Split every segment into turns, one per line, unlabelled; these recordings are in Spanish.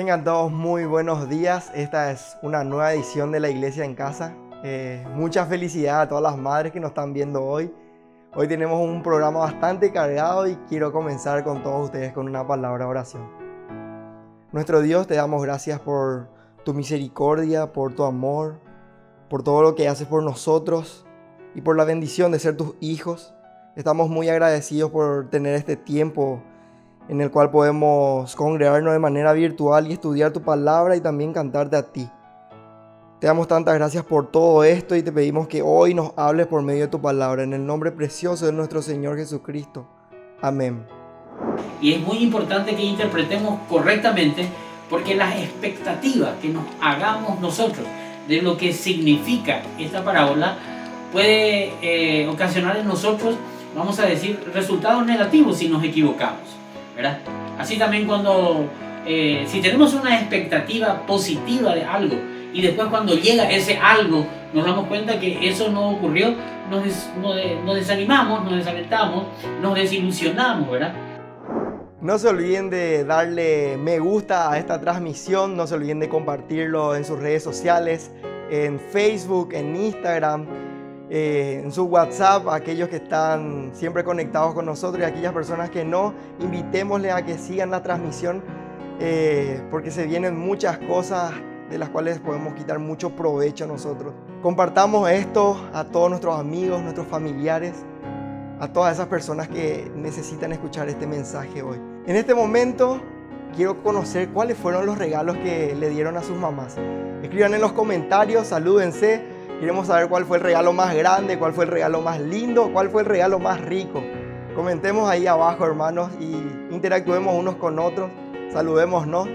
Tengan todos muy buenos días. Esta es una nueva edición de La Iglesia en Casa. Mucha felicidad a todas las madres que nos están viendo hoy. Hoy tenemos un programa bastante cargado y quiero comenzar con todos ustedes con una palabra de oración. Nuestro Dios, te damos gracias por tu misericordia, por tu amor, por todo lo que haces por nosotros y por la bendición de ser tus hijos. Estamos muy agradecidos por tener este tiempo en el cual podemos congregarnos de manera virtual y estudiar tu palabra y también cantarte a ti. Te damos tantas gracias por todo esto y te pedimos que hoy nos hables por medio de tu palabra, en el nombre precioso de nuestro Señor Jesucristo. Amén.
Y es muy importante que interpretemos correctamente, porque las expectativas que nos hagamos nosotros de lo que significa esta parábola puede ocasionar en nosotros, vamos a decir, resultados negativos si nos equivocamos, ¿verdad? Así también cuando, si tenemos una expectativa positiva de algo y después cuando llega ese algo nos damos cuenta que eso no ocurrió, nos desanimamos, nos desalentamos, nos desilusionamos, ¿verdad?
No se olviden de darle me gusta a esta transmisión, no se olviden de compartirlo en sus redes sociales, en Facebook, en Instagram, en su WhatsApp, aquellos que están siempre conectados con nosotros y aquellas personas que no, invitémosles a que sigan la transmisión porque se vienen muchas cosas de las cuales podemos quitar mucho provecho a nosotros. Compartamos esto a todos nuestros amigos, nuestros familiares, a todas esas personas que necesitan escuchar este mensaje hoy. En este momento quiero conocer cuáles fueron los regalos que le dieron a sus mamás. Escriban en los comentarios, salúdense. Queremos saber cuál fue el regalo más grande, cuál fue el regalo más lindo, cuál fue el regalo más rico. Comentemos ahí abajo, hermanos, y interactuemos unos con otros, saludémonos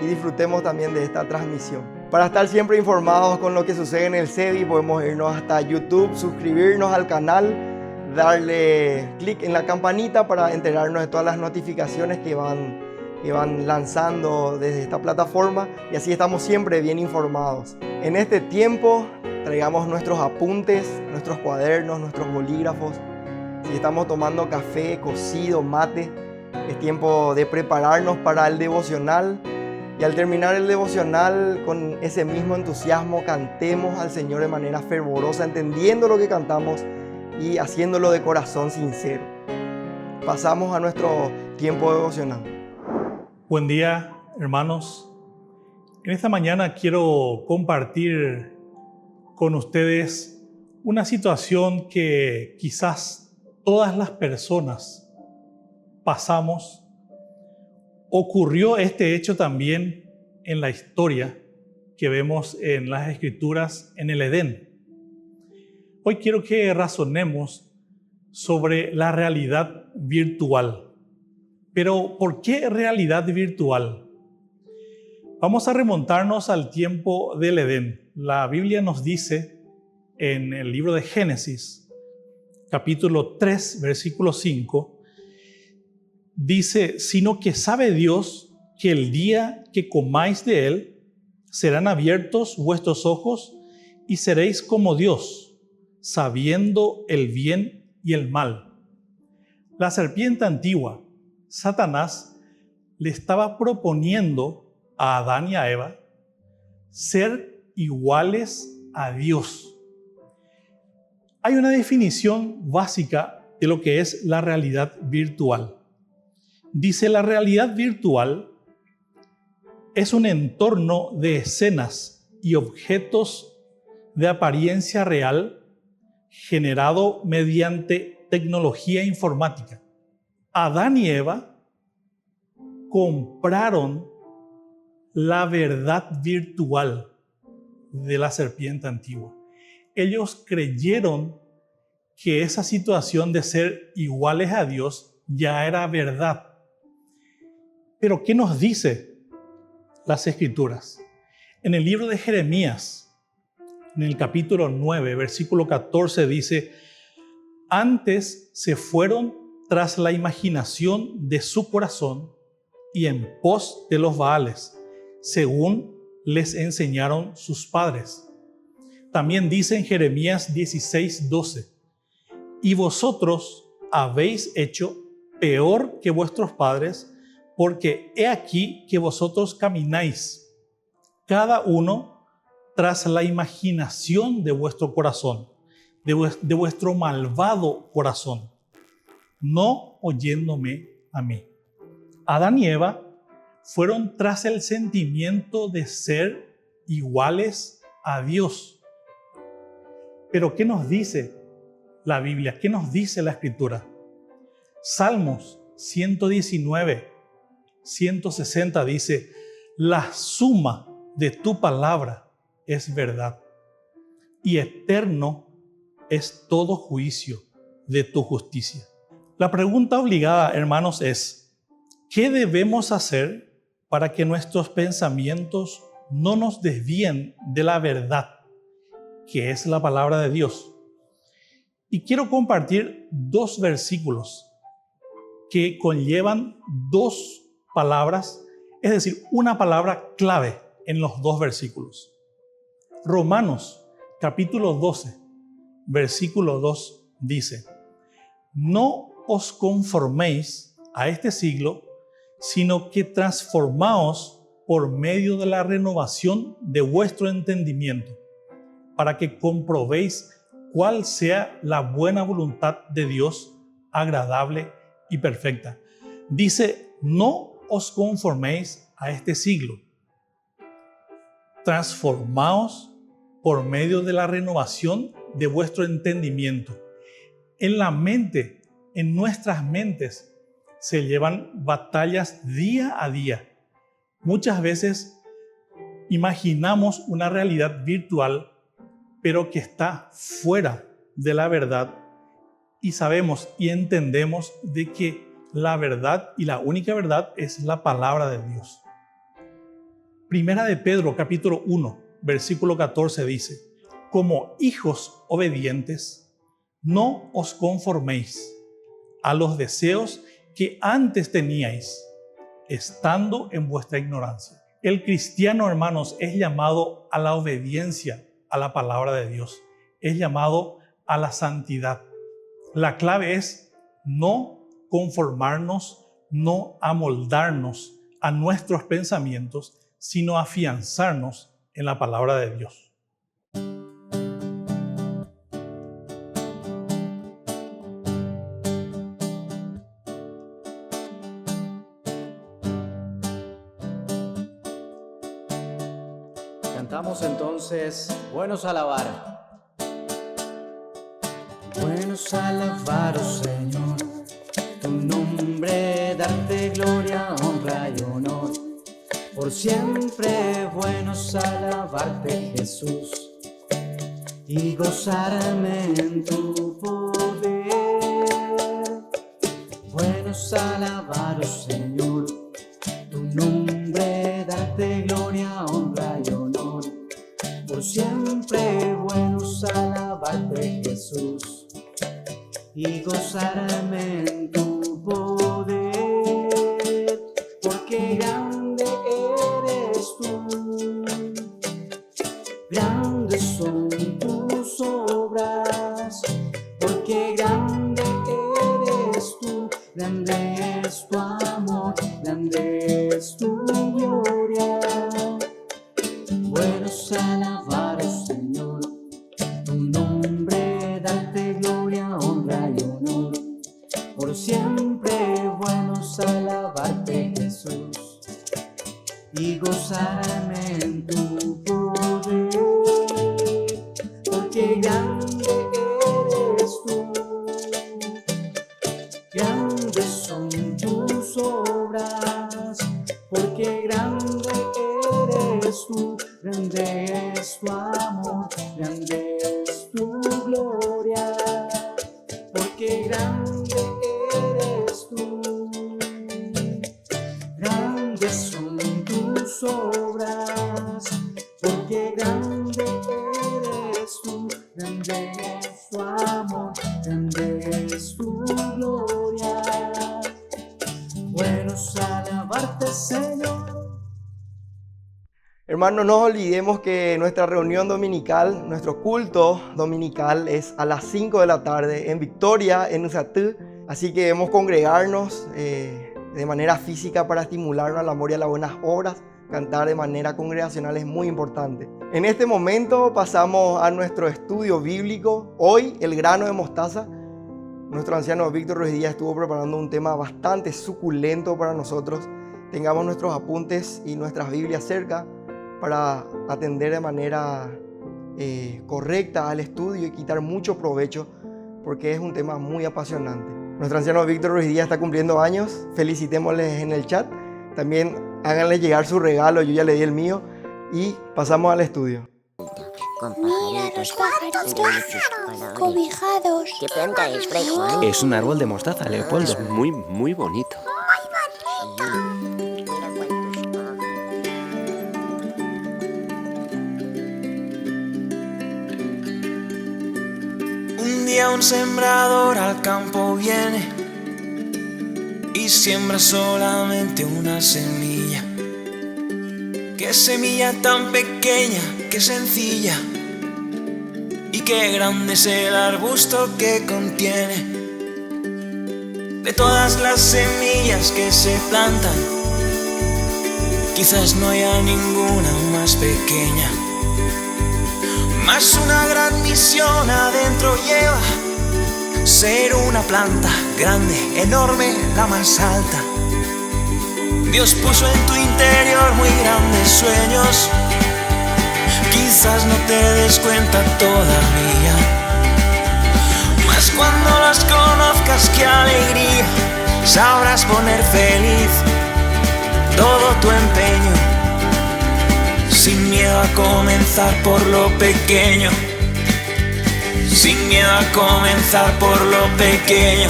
y disfrutemos también de esta transmisión. Para estar siempre informados con lo que sucede en el CEDI, podemos irnos hasta YouTube, suscribirnos al canal, darle clic en la campanita para enterarnos de todas las notificaciones que van lanzando desde esta plataforma y así estamos siempre bien informados. En este tiempo traigamos nuestros apuntes, nuestros cuadernos, nuestros bolígrafos. Si estamos tomando café, cocido, mate, es tiempo de prepararnos para el devocional. Y al terminar el devocional, con ese mismo entusiasmo, cantemos al Señor de manera fervorosa, entendiendo lo que cantamos y haciéndolo de corazón sincero. Pasamos a nuestro tiempo devocional.
Buen día, hermanos. En esta mañana quiero compartir con ustedes una situación que quizás todas las personas pasamos. Ocurrió este hecho también en la historia que vemos en las Escrituras en el Edén. Hoy quiero que razonemos sobre la realidad virtual. Pero, ¿por qué realidad virtual? Vamos a remontarnos al tiempo del Edén. La Biblia nos dice en el libro de Génesis, capítulo 3, versículo 5, dice: sino que sabe Dios que el día que comáis de él, serán abiertos vuestros ojos y seréis como Dios, sabiendo el bien y el mal. La serpiente antigua, Satanás, le estaba proponiendo a Adán y a Eva ser iguales a Dios. Hay una definición básica de lo que es la realidad virtual. Dice: la realidad virtual es un entorno de escenas y objetos de apariencia real generado mediante tecnología informática. Adán y Eva compraron la verdad virtual de la serpiente antigua. Ellos creyeron que esa situación de ser iguales a Dios ya era verdad. Pero ¿qué nos dice las Escrituras? En el libro de Jeremías, en el capítulo 9, versículo 14 dice: antes se fueron tras la imaginación de su corazón y en pos de los Baales, según les enseñaron sus padres. También dice en Jeremías 16:12: y vosotros habéis hecho peor que vuestros padres, porque he aquí que vosotros camináis, cada uno tras la imaginación de vuestro corazón, de vuestro malvado corazón, no oyéndome a mí. Adán y Eva fueron tras el sentimiento de ser iguales a Dios. Pero ¿qué nos dice la Biblia? ¿Qué nos dice la Escritura? Salmos 119, 160 dice: la suma de tu palabra es verdad, y eterno es todo juicio de tu justicia. La pregunta obligada, hermanos, es: ¿qué debemos hacer para que nuestros pensamientos no nos desvíen de la verdad, que es la palabra de Dios? Y quiero compartir dos versículos que conllevan dos palabras, es decir, una palabra clave en los dos versículos. Romanos capítulo 12, versículo 2 dice: no os conforméis a este siglo, sino que transformaos por medio de la renovación de vuestro entendimiento, para que comprobéis cuál sea la buena voluntad de Dios, agradable y perfecta. Dice: no os conforméis a este siglo. Transformaos por medio de la renovación de vuestro entendimiento. En la mente, en nuestras mentes, se llevan batallas día a día. Muchas veces imaginamos una realidad virtual, pero que está fuera de la verdad, y sabemos y entendemos de que la verdad y la única verdad es la palabra de Dios. Primera de Pedro, capítulo 1, versículo 14 dice: como hijos obedientes, no os conforméis a los deseos que antes teníais, estando en vuestra ignorancia. El cristiano, hermanos, es llamado a la obediencia a la palabra de Dios, es llamado a la santidad. La clave es no conformarnos, no amoldarnos a nuestros pensamientos, sino afianzarnos en la palabra de Dios.
Cantamos entonces Buenos a alabar. Buenos a alabar, oh Señor, tu nombre, darte gloria, honra y honor. Por siempre buenos a alabarte, Jesús, y gozarme en tu poder. Buenos a alabar, oh Señor, tu nombre, darte gloria, honra y honor. Por siempre buenos a alabarte, Jesús, y gozarme en tu poder. Porque grande eres tú, grandes son tus obras. Porque grande eres tú, grande es tu amor, grande es tu gloria. Buenos a alabar, oh Señor, tu nombre, darte gloria, honra y honor. Por siempre buenos a alabarte, Jesús, y gozarme en tu poder. Porque grande eres tú, grandes son tus obras. Porque grande eres tú, grande es tu amor, grande es tu gloria. Porque grande eres tú, grandes son tus obras. Porque grande eres tú, grande es tu amor, grande es tu gloria. Buenos a alabarte, Señor.
Hermanos, no olvidemos que nuestra reunión dominical, nuestro culto dominical es a las 5 de la tarde en Victoria, en Usatú. Así que debemos congregarnos de manera física para estimularnos al amor y a las buenas obras. Cantar de manera congregacional es muy importante. En este momento pasamos a nuestro estudio bíblico. Hoy, el grano de mostaza. Nuestro anciano Víctor Ruiz Díaz estuvo preparando un tema bastante suculento para nosotros. Tengamos nuestros apuntes y nuestras Biblias cerca para atender de manera correcta al estudio y quitar mucho provecho, porque es un tema muy apasionante. Nuestro anciano Víctor Ruiz Díaz está cumpliendo años. Felicitémosles en el chat. También háganle llegar su regalo, yo ya le di el mío. Y pasamos al estudio.
Mira los pajaritos cobijados.
¿Qué planta es, Fray Juan?
Es un árbol de mostaza, Leopoldo.
Es
muy, muy bonito.
Mira cuántos.
Un día un sembrador al campo viene y siembra solamente una semilla. Qué semilla tan pequeña, qué sencilla, y qué grande es el arbusto que contiene. De todas las semillas que se plantan, quizás no haya ninguna más pequeña. Mas una gran misión adentro lleva, ser una planta grande, enorme, la más alta. Dios puso en tu interior muy grandes sueños, quizás no te des cuenta todavía, mas cuando los conozcas, qué alegría, sabrás poner feliz todo tu empeño, sin miedo a comenzar por lo pequeño, sin miedo a comenzar por lo pequeño,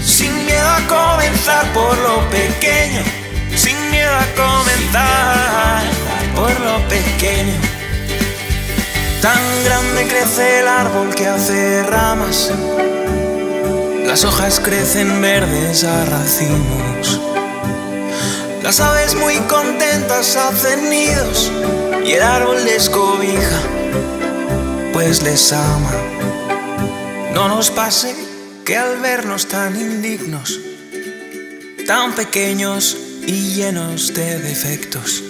sin miedo a comenzar por lo pequeño, sin miedo a comenzar por lo pequeño. Tan grande crece el árbol que hace ramas, las hojas crecen verdes a racimos, las aves muy contentas hacen nidos y el árbol les cobija, pues les ama. No nos pase que al vernos tan indignos, tan pequeños y llenos de defectos,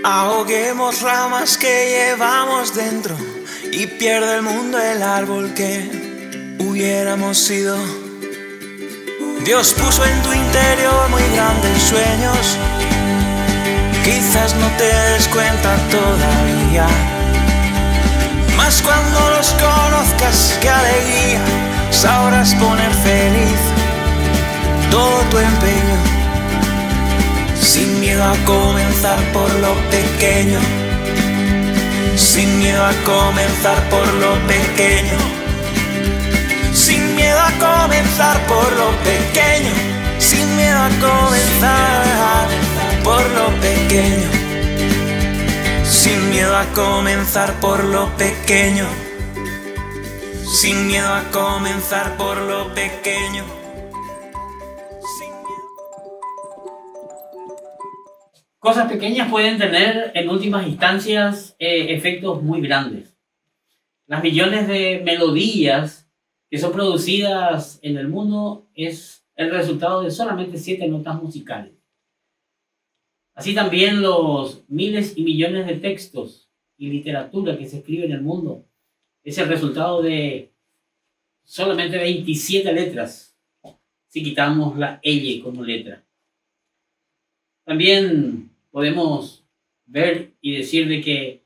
ahoguemos ramas que llevamos dentro y pierde el mundo el árbol que hubiéramos sido. Dios puso en tu interior muy grandes sueños, quizás no te des cuenta todavía, mas cuando los conozcas, qué alegría, sabrás poner feliz todo tu empeño, sin miedo a comenzar por lo pequeño, sin miedo a comenzar por lo pequeño, sin miedo a comenzar por lo pequeño, sin miedo a comenzar por lo pequeño, sin miedo a comenzar por lo pequeño, sin miedo a comenzar por lo pequeño.
Cosas pequeñas pueden tener en últimas instancias efectos muy grandes. Las millones de melodías que son producidas en el mundo es el resultado de solamente 7 notas musicales. Así también los miles y millones de textos y literatura que se escribe en el mundo es el resultado de solamente 27 letras, si quitamos la L como letra. También podemos ver y decir de que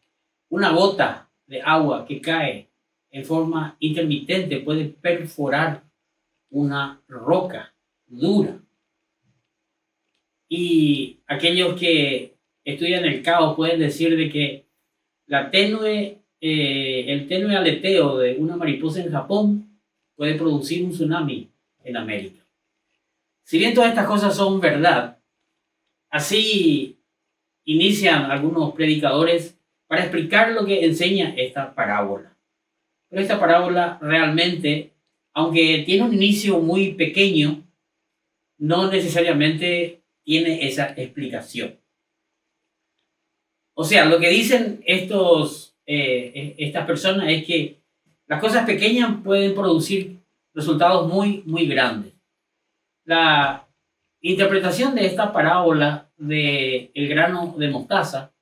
una gota de agua que cae en forma intermitente puede perforar una roca dura. Y aquellos que estudian el caos pueden decir de que el tenue aleteo de una mariposa en Japón puede producir un tsunami en América. Si bien todas estas cosas son verdad, así inician algunos predicadores para explicar lo que enseña esta parábola. Pero esta parábola realmente, aunque tiene un inicio muy pequeño, no necesariamente tiene esa explicación. O sea, lo que dicen estas personas es que las cosas pequeñas pueden producir resultados muy, muy grandes. La interpretación de esta parábola del grano de mostaza,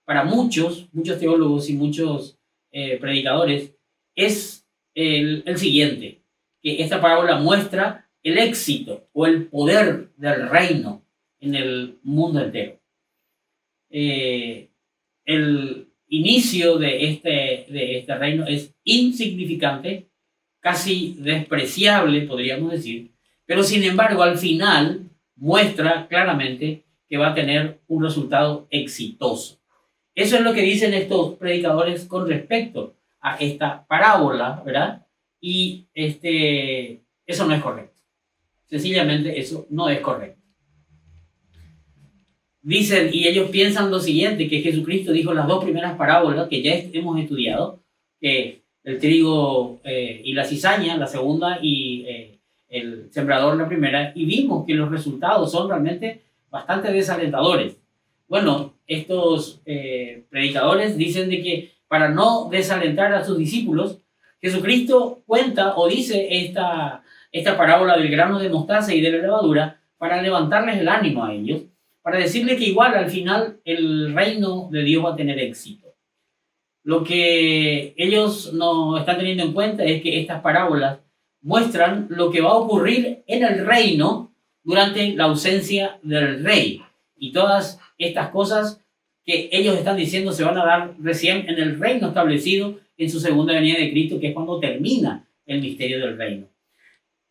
para muchos teólogos y muchos predicadores, es el siguiente, que esta parábola muestra el éxito o el poder del reino en el mundo entero. El inicio de este reino es insignificante, casi despreciable, podríamos decir, pero sin embargo al final muestra claramente que va a tener un resultado exitoso. Eso es lo que dicen estos predicadores con respecto a esta parábola, ¿verdad? Y eso no es correcto. Sencillamente eso no es correcto. Dicen, y ellos piensan lo siguiente, que Jesucristo dijo las dos primeras parábolas que ya hemos estudiado, que el trigo y la cizaña, la segunda, y el sembrador, la primera, y vimos que los resultados son realmente bastante desalentadores. Bueno, estos predicadores dicen de que para no desalentar a sus discípulos, Jesucristo cuenta o dice esta parábola del grano de mostaza y de la levadura para levantarles el ánimo a ellos, para decirles que igual al final el reino de Dios va a tener éxito. Lo que ellos no están teniendo en cuenta es que estas parábolas muestran lo que va a ocurrir en el reino durante la ausencia del rey. Y todas estas cosas que ellos están diciendo se van a dar recién en el reino establecido en su segunda venida de Cristo, que es cuando termina el misterio del reino.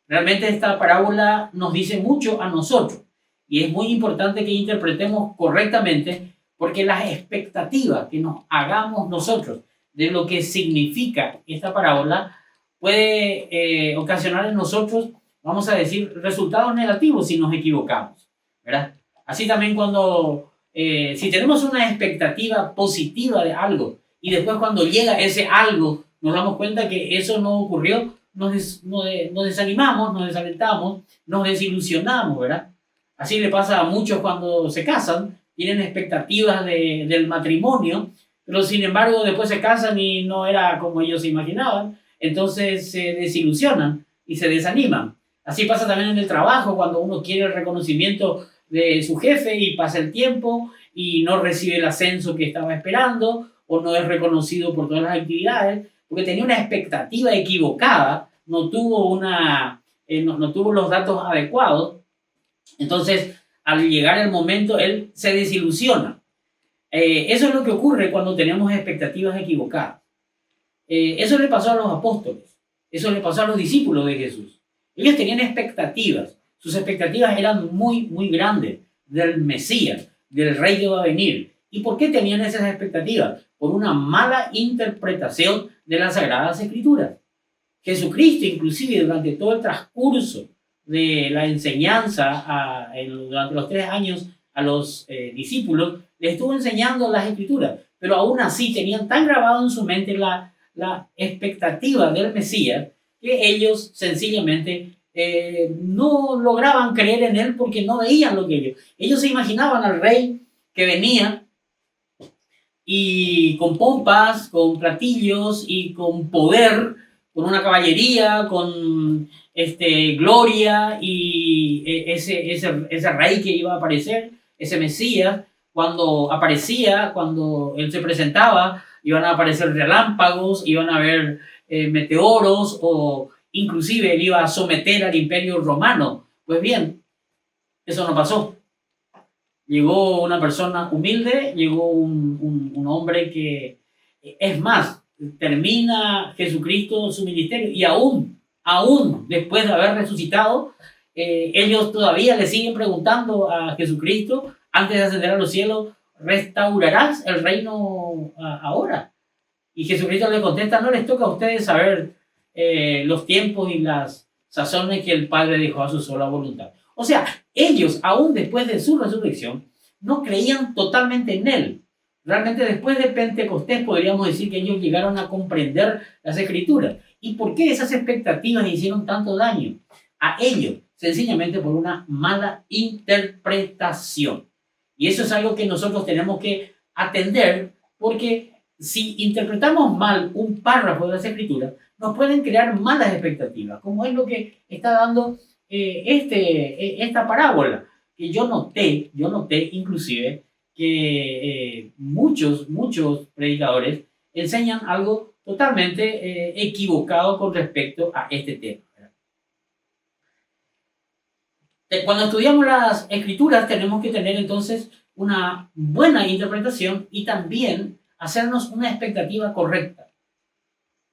Realmente esta parábola nos dice mucho a nosotros y es muy importante que interpretemos correctamente, porque las expectativas que nos hagamos nosotros de lo que significa esta parábola puede ocasionar en nosotros, vamos a decir, resultados negativos si nos equivocamos, ¿verdad? Así también cuando, si tenemos una expectativa positiva de algo y después cuando llega ese algo nos damos cuenta que eso no ocurrió, nos desanimamos, nos desalentamos, nos desilusionamos, ¿verdad? Así le pasa a muchos cuando se casan, tienen expectativas del matrimonio, pero sin embargo después se casan y no era como ellos se imaginaban, entonces se desilusionan y se desaniman. Así pasa también en el trabajo, cuando uno quiere el reconocimiento de su jefe y pasa el tiempo y no recibe el ascenso que estaba esperando o no es reconocido por todas las actividades, porque tenía una expectativa equivocada, no tuvo los datos adecuados. Entonces, al llegar el momento, él se desilusiona. Eso es lo que ocurre cuando tenemos expectativas equivocadas. Eso le pasó a los apóstoles, eso le pasó a los discípulos de Jesús. Ellos tenían expectativas, sus expectativas eran muy, muy grandes del Mesías, del Rey que va a venir. ¿Y por qué tenían esas expectativas? Por una mala interpretación de las Sagradas Escrituras. Jesucristo, inclusive durante todo el transcurso de la enseñanza durante los 3 años a los discípulos, les estuvo enseñando las Escrituras, pero aún así tenían tan grabado en su mente la expectativa del Mesías que ellos sencillamente no lograban creer en él porque no veían lo que ellos se imaginaban al rey que venía y con pompas, con platillos y con poder, con una caballería, con gloria y ese rey que iba a aparecer, ese Mesías. Cuando aparecía, cuando él se presentaba, iban a aparecer relámpagos, iban a haber meteoros, o inclusive él iba a someter al imperio romano. Pues bien, eso no pasó. Llegó una persona humilde, llegó un hombre que, es más, termina Jesucristo su ministerio y aún después de haber resucitado, ellos todavía le siguen preguntando a Jesucristo, antes de ascender a los cielos, ¿restaurarás el reino ahora? Y Jesucristo le contesta, no les toca a ustedes saber los tiempos y las sazones que el Padre dejó a su sola voluntad. O sea, ellos, aún después de su resurrección, no creían totalmente en él. Realmente después de Pentecostés podríamos decir que ellos llegaron a comprender las Escrituras. ¿Y por qué esas expectativas hicieron tanto daño a ellos? Sencillamente por una mala interpretación. Y eso es algo que nosotros tenemos que atender, porque si interpretamos mal un párrafo de las Escrituras, nos pueden crear malas expectativas, como es lo que está dando esta parábola. Que yo noté inclusive que muchos predicadores enseñan algo totalmente equivocado con respecto a este tema. Cuando estudiamos las escrituras tenemos que tener entonces una buena interpretación y también hacernos una expectativa correcta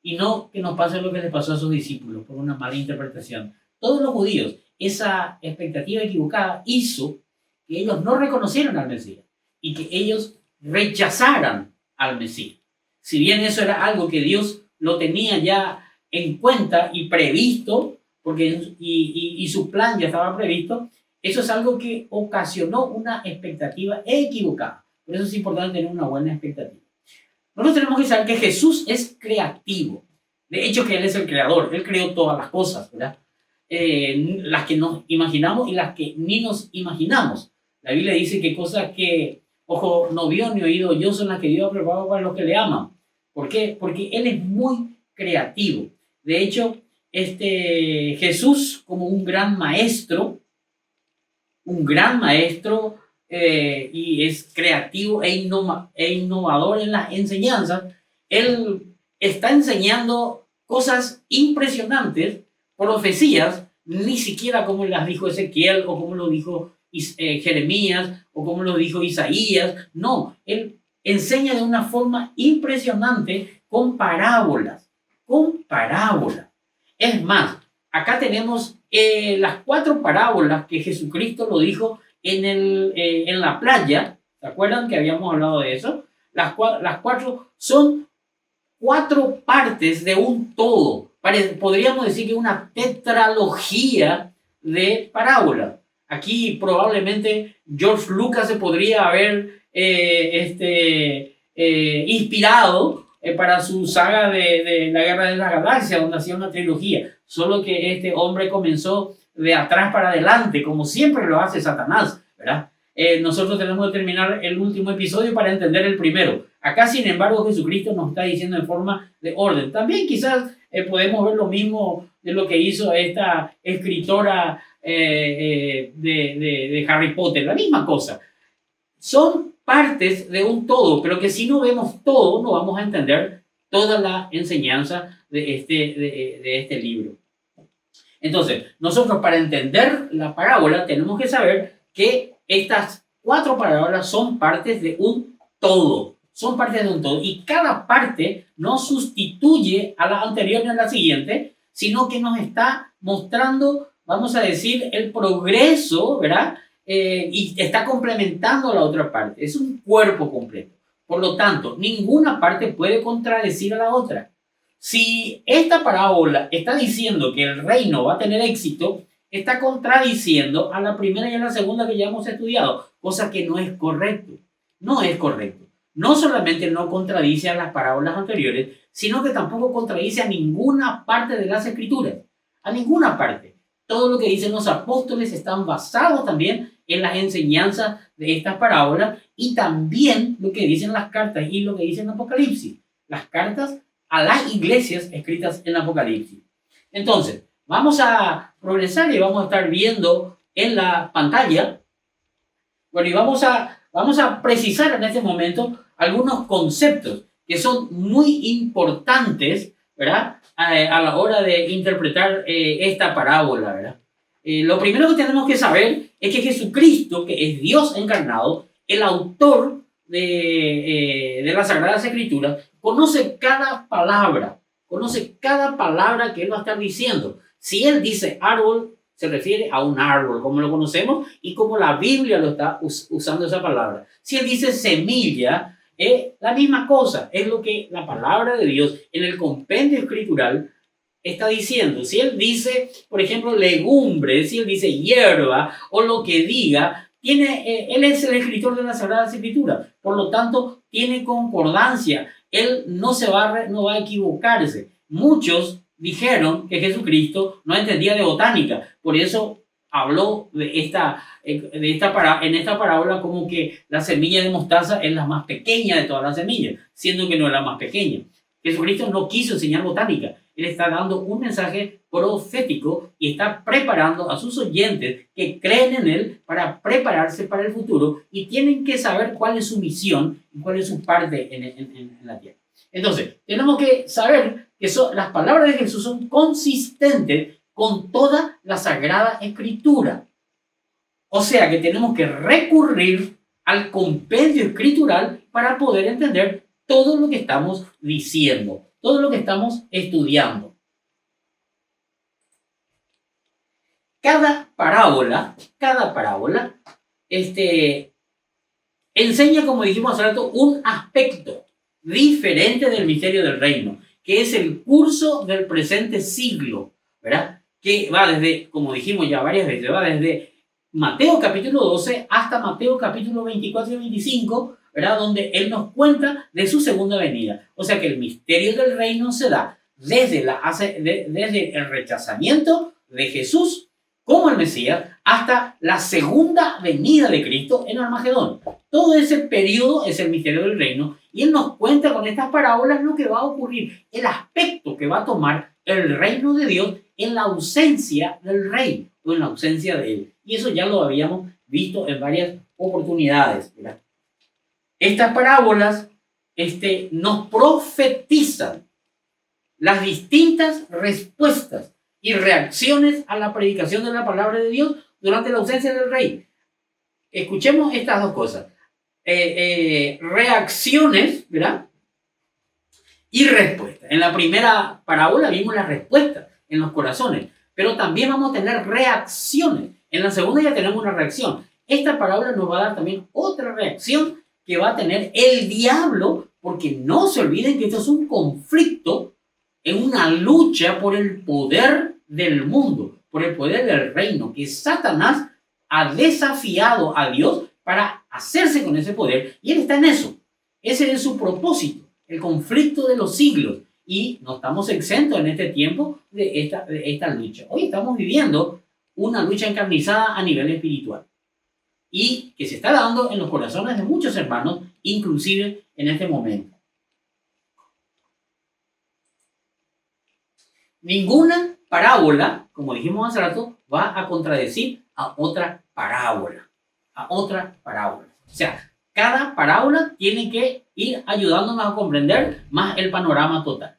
y no que nos pase lo que les pasó a sus discípulos por una mala interpretación. Todos los judíos, esa expectativa equivocada hizo que ellos no reconocieran al Mesías y que ellos rechazaran al Mesías. Si bien eso era algo que Dios lo tenía ya en cuenta y previsto, porque y su plan ya estaba previsto, eso es algo que ocasionó una expectativa equivocada. Por eso es importante tener una buena expectativa. Nosotros tenemos que saber que Jesús es creativo. De hecho, que Él es el creador. Él creó todas las cosas, ¿verdad? Las que nos imaginamos y las que ni nos imaginamos. La Biblia dice que cosas que ojo no vio ni oído yo son las que Dios ha preparado para los que le aman. ¿Por qué? Porque Él es muy creativo. De hecho, Jesús, como un gran maestro, y es creativo e innovador en las enseñanzas, Él está enseñando cosas impresionantes, profecías, ni siquiera como las dijo Ezequiel o como lo dijo Jeremías o como lo dijo Isaías. No, Él enseña de una forma impresionante con parábolas. Es más, acá tenemos las 4 parábolas que Jesucristo lo dijo en la playa. ¿Se acuerdan que habíamos hablado de eso? Las 4 son 4 partes de un todo. Podríamos decir que una tetralogía de parábolas. Aquí probablemente George Lucas se podría haber inspirado para su saga de la Guerra de las Galaxias, donde hacía una trilogía. Solo que este hombre comenzó de atrás para adelante, como siempre lo hace Satanás, ¿verdad? Nosotros tenemos que terminar el último episodio para entender el primero. Acá, sin embargo, Jesucristo nos está diciendo en forma de orden. También quizás podemos ver lo mismo de lo que hizo esta escritora de Harry Potter, la misma cosa. Son partes de un todo, pero que si no vemos todo, no vamos a entender toda la enseñanza de este libro. Entonces, nosotros para entender la parábola tenemos que saber que estas 4 parábolas son partes de un todo. Son partes de un todo. Y cada parte no sustituye a la anterior ni a la siguiente, sino que nos está mostrando, vamos a decir, el progreso, ¿verdad? Y está complementando a la otra parte. Es un cuerpo completo. Por lo tanto, ninguna parte puede contradecir a la otra. Si esta parábola está diciendo que el reino va a tener éxito, está contradiciendo a la primera y a la segunda que ya hemos estudiado, cosa que no es correcto. No es correcto. No solamente no contradice a las parábolas anteriores, sino que tampoco contradice a ninguna parte de las Escrituras. A ninguna parte. Todo lo que dicen los apóstoles están basados también en las enseñanzas de estas parábolas y también lo que dicen las cartas y lo que dicen Apocalipsis. Las cartas a las iglesias escritas en Apocalipsis. Entonces, vamos a progresar y vamos a estar viendo en la pantalla. Bueno, y vamos a precisar en este momento algunos conceptos que son muy importantes, ¿verdad? A la hora de interpretar esta parábola, ¿verdad? Lo primero que tenemos que saber es que Jesucristo, que es Dios encarnado, el autor de las Sagradas Escrituras, conoce cada palabra que Él va a estar diciendo. Si Él dice árbol, se refiere a un árbol, como lo conocemos, y como la Biblia lo está usando esa palabra. Si Él dice semilla, es la misma cosa, es lo que la palabra de Dios en el compendio escritural está diciendo. Si Él dice, por ejemplo, legumbre, si Él dice hierba, o lo que diga, Él es el escritor de las Sagradas Escrituras, por lo tanto, tiene concordancia. Él no va a equivocarse. Muchos dijeron que Jesucristo no entendía de botánica, por eso habló en esta parábola como que la semilla de mostaza es la más pequeña de todas las semillas, siendo que no es la más pequeña. Jesucristo no quiso enseñar botánica. Él está dando un mensaje profético y está preparando a sus oyentes que creen en Él para prepararse para el futuro y tienen que saber cuál es su misión y cuál es su parte en la tierra. Entonces, tenemos que saber que las palabras de Jesús son consistentes con toda la Sagrada Escritura. O sea que tenemos que recurrir al compendio escritural para poder entender todo lo que estamos diciendo, todo lo que estamos estudiando. Cada parábola enseña, como dijimos hace rato, un aspecto diferente del misterio del reino, que es el curso del presente siglo, ¿verdad? Que va desde, como dijimos ya varias veces, va desde Mateo capítulo 12 hasta Mateo capítulo 24 y 25, ¿verdad? Donde Él nos cuenta de su segunda venida. O sea que el misterio del reino se da desde el rechazamiento de Jesús como el Mesías hasta la segunda venida de Cristo en Armagedón. Todo ese periodo es el misterio del reino y Él nos cuenta con estas parábolas lo que va a ocurrir, el aspecto que va a tomar el reino de Dios en la ausencia del rey o en la ausencia de Él. Y eso ya lo habíamos visto en varias oportunidades, ¿verdad? Estas parábolas nos profetizan las distintas respuestas y reacciones a la predicación de la palabra de Dios durante la ausencia del rey. Escuchemos estas dos cosas. Reacciones, ¿verdad? Y respuestas. En la primera parábola vimos las respuestas en los corazones, pero también vamos a tener reacciones. En la segunda ya tenemos una reacción. Esta parábola nos va a dar también otra reacción que va a tener el diablo, porque no se olviden que esto es un conflicto, en una lucha por el poder del mundo, por el poder del reino, que Satanás ha desafiado a Dios para hacerse con ese poder, y él está en eso. Ese es su propósito, el conflicto de los siglos, y no estamos exentos en este tiempo de esta lucha. Hoy estamos viviendo una lucha encarnizada a nivel espiritual y que se está dando en los corazones de muchos hermanos, inclusive en este momento. Ninguna parábola, como dijimos hace rato, va a contradecir a otra parábola. O sea, cada parábola tiene que ir ayudándonos a comprender más el panorama total.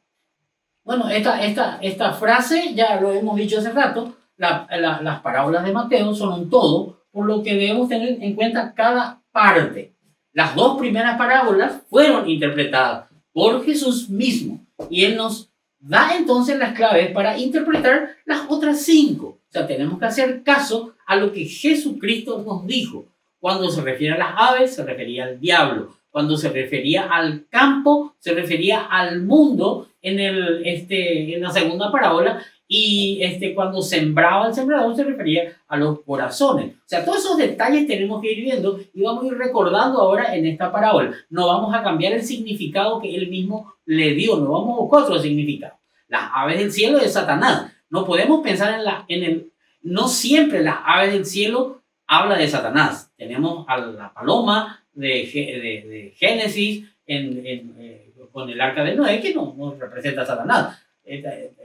Bueno, esta frase ya lo hemos dicho hace rato. Las parábolas de Mateo son un todo, por lo que debemos tener en cuenta cada parte. Las dos primeras parábolas fueron interpretadas por Jesús mismo y Él nos da entonces las claves para interpretar las otras 5. O sea, tenemos que hacer caso a lo que Jesucristo nos dijo. Cuando se refiere a las aves, se refería al diablo. Cuando se refería al campo, se refería al mundo en la segunda parábola. Y cuando sembraba el sembrador, se refería a los corazones. O sea, todos esos detalles tenemos que ir viendo y vamos a ir recordando ahora en esta parábola. No vamos a cambiar el significado que Él mismo le dio, no vamos a buscar otro significado. Las aves del cielo de Satanás. No podemos pensar no siempre las aves del cielo habla de Satanás. Tenemos a la paloma de Génesis con el arca de Noé, que no representa a Satanás.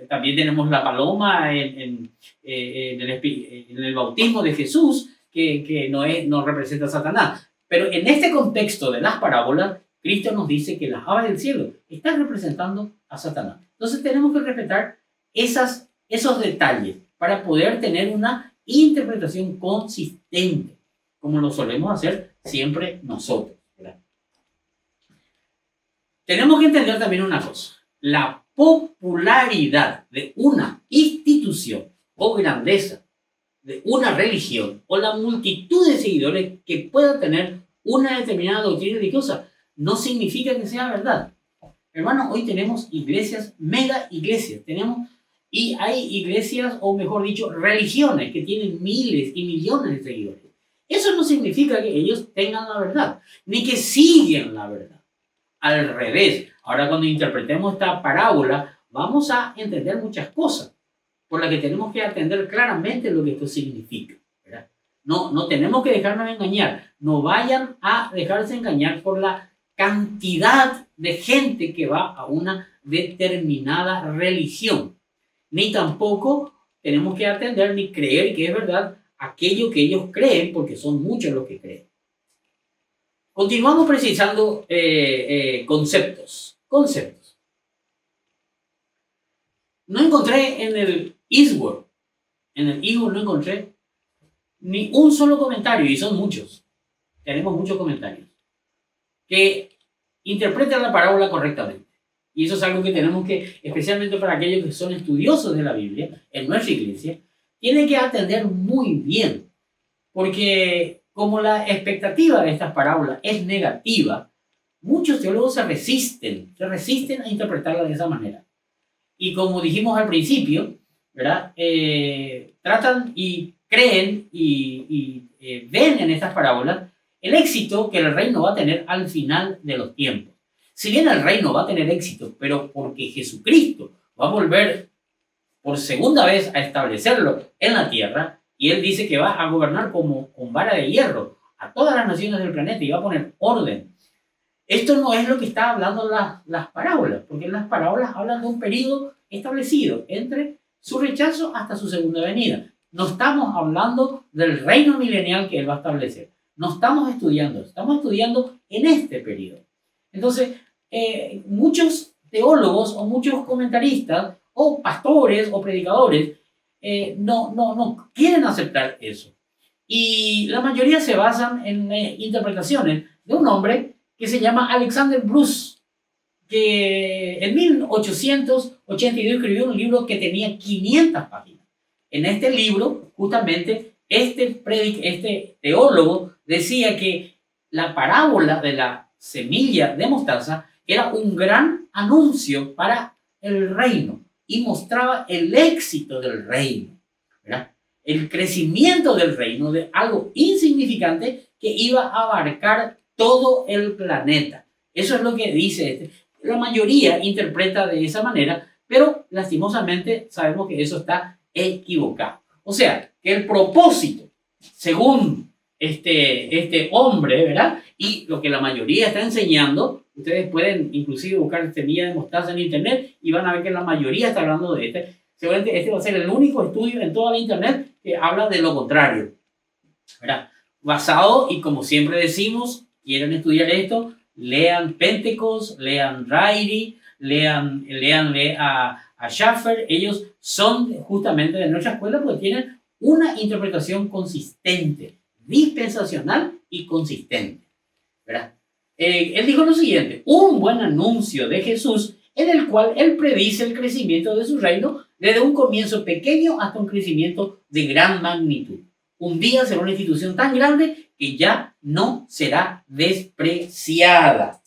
También tenemos la paloma en el bautismo de Jesús, que no representa a Satanás. Pero en este contexto de las parábolas, Cristo nos dice que las aves del cielo están representando a Satanás. Entonces tenemos que respetar esos detalles para poder tener una interpretación consistente, como lo solemos hacer siempre nosotros, ¿verdad? Tenemos que entender también una cosa. La popularidad de una institución o grandeza de una religión o la multitud de seguidores que pueda tener una determinada doctrina religiosa no significa que sea verdad. Hermanos, hoy tenemos iglesias, mega iglesias, y hay iglesias, o mejor dicho, religiones que tienen miles y millones de seguidores. Eso no significa que ellos tengan la verdad, ni que siguen la verdad. Al revés, ahora cuando interpretemos esta parábola, vamos a entender muchas cosas, por las que tenemos que atender claramente lo que esto significa, ¿verdad? No tenemos que dejarnos engañar. No vayan a dejarse engañar por la cantidad de gente que va a una determinada religión, ni tampoco tenemos que atender ni creer que es verdad aquello que ellos creen, porque son muchos los que creen. Continuamos precisando conceptos. No encontré en el Eastward, no encontré ni un solo comentario, y son muchos. Tenemos muchos comentarios que interpretan la parábola correctamente. Y eso es algo que tenemos que, especialmente para aquellos que son estudiosos de la Biblia, en nuestra iglesia, tienen que atender muy bien. Porque como la expectativa de estas parábolas es negativa, muchos teólogos se resisten a interpretarla de esa manera. Y como dijimos al principio, ¿verdad? Tratan y creen y ven en estas parábolas el éxito que el reino va a tener al final de los tiempos. Si bien el reino va a tener éxito, pero porque Jesucristo va a volver por segunda vez a establecerlo en la tierra, y él dice que va a gobernar como con vara de hierro a todas las naciones del planeta y va a poner orden. Esto no es lo que está hablando las parábolas, porque las parábolas hablan de un periodo establecido entre su rechazo hasta su segunda venida. No estamos hablando del reino milenial que él va a establecer. No estamos estudiando en este periodo. Entonces, muchos teólogos o muchos comentaristas o pastores o predicadores no quieren aceptar eso. Y la mayoría se basan en interpretaciones de un hombre que se llama Alexander Bruce, que en 1882 escribió un libro que tenía 500 páginas. En este libro, justamente, este teólogo decía que la parábola de la semilla de mostaza era un gran anuncio para el reino y mostraba el éxito del reino, ¿verdad? El crecimiento del reino, de algo insignificante que iba a abarcar todo el planeta. Eso es lo que dice La mayoría interpreta de esa manera, pero lastimosamente sabemos que eso está equivocado. O sea, que el propósito, según este hombre, ¿verdad? Y lo que la mayoría está enseñando, ustedes pueden inclusive buscar semilla de mostaza en internet y van a ver que la mayoría está hablando de seguramente este va a ser el único estudio en toda la internet que habla de lo contrario, ¿verdad? Basado, y como siempre decimos, quieren estudiar esto, lean Pentecost, lean Ryrie, leanle a Schaffer. Ellos son justamente de nuestra escuela porque tienen una interpretación consistente, dispensacional y consistente, ¿verdad? Él dijo lo siguiente: un buen anuncio de Jesús en el cual él predice el crecimiento de su reino desde un comienzo pequeño hasta un crecimiento de gran magnitud. Un día será una institución tan grande que ya no será despreciada.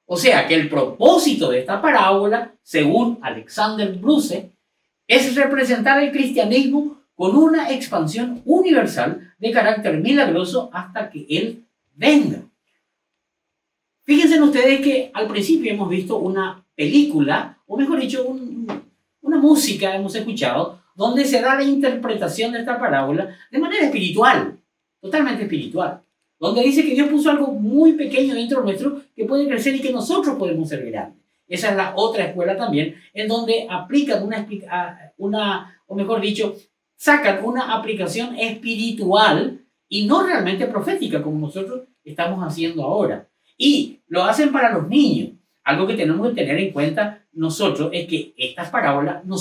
O sea que el propósito de esta parábola, según Alexander Bruce, es representar el cristianismo con una expansión universal de carácter milagroso hasta que Él venga. Fíjense ustedes que al principio hemos visto una película, o mejor dicho, una música hemos escuchado, donde se da la interpretación de esta parábola de manera espiritual, totalmente espiritual, donde dice que Dios puso algo muy pequeño dentro nuestro que puede crecer y que nosotros podemos ser grandes. Esa es la otra escuela también, en donde aplican o mejor dicho, sacan una aplicación espiritual y no realmente profética, como nosotros estamos haciendo ahora. Y lo hacen para los niños. Algo que tenemos que tener en cuenta nosotros es que estas parábolas no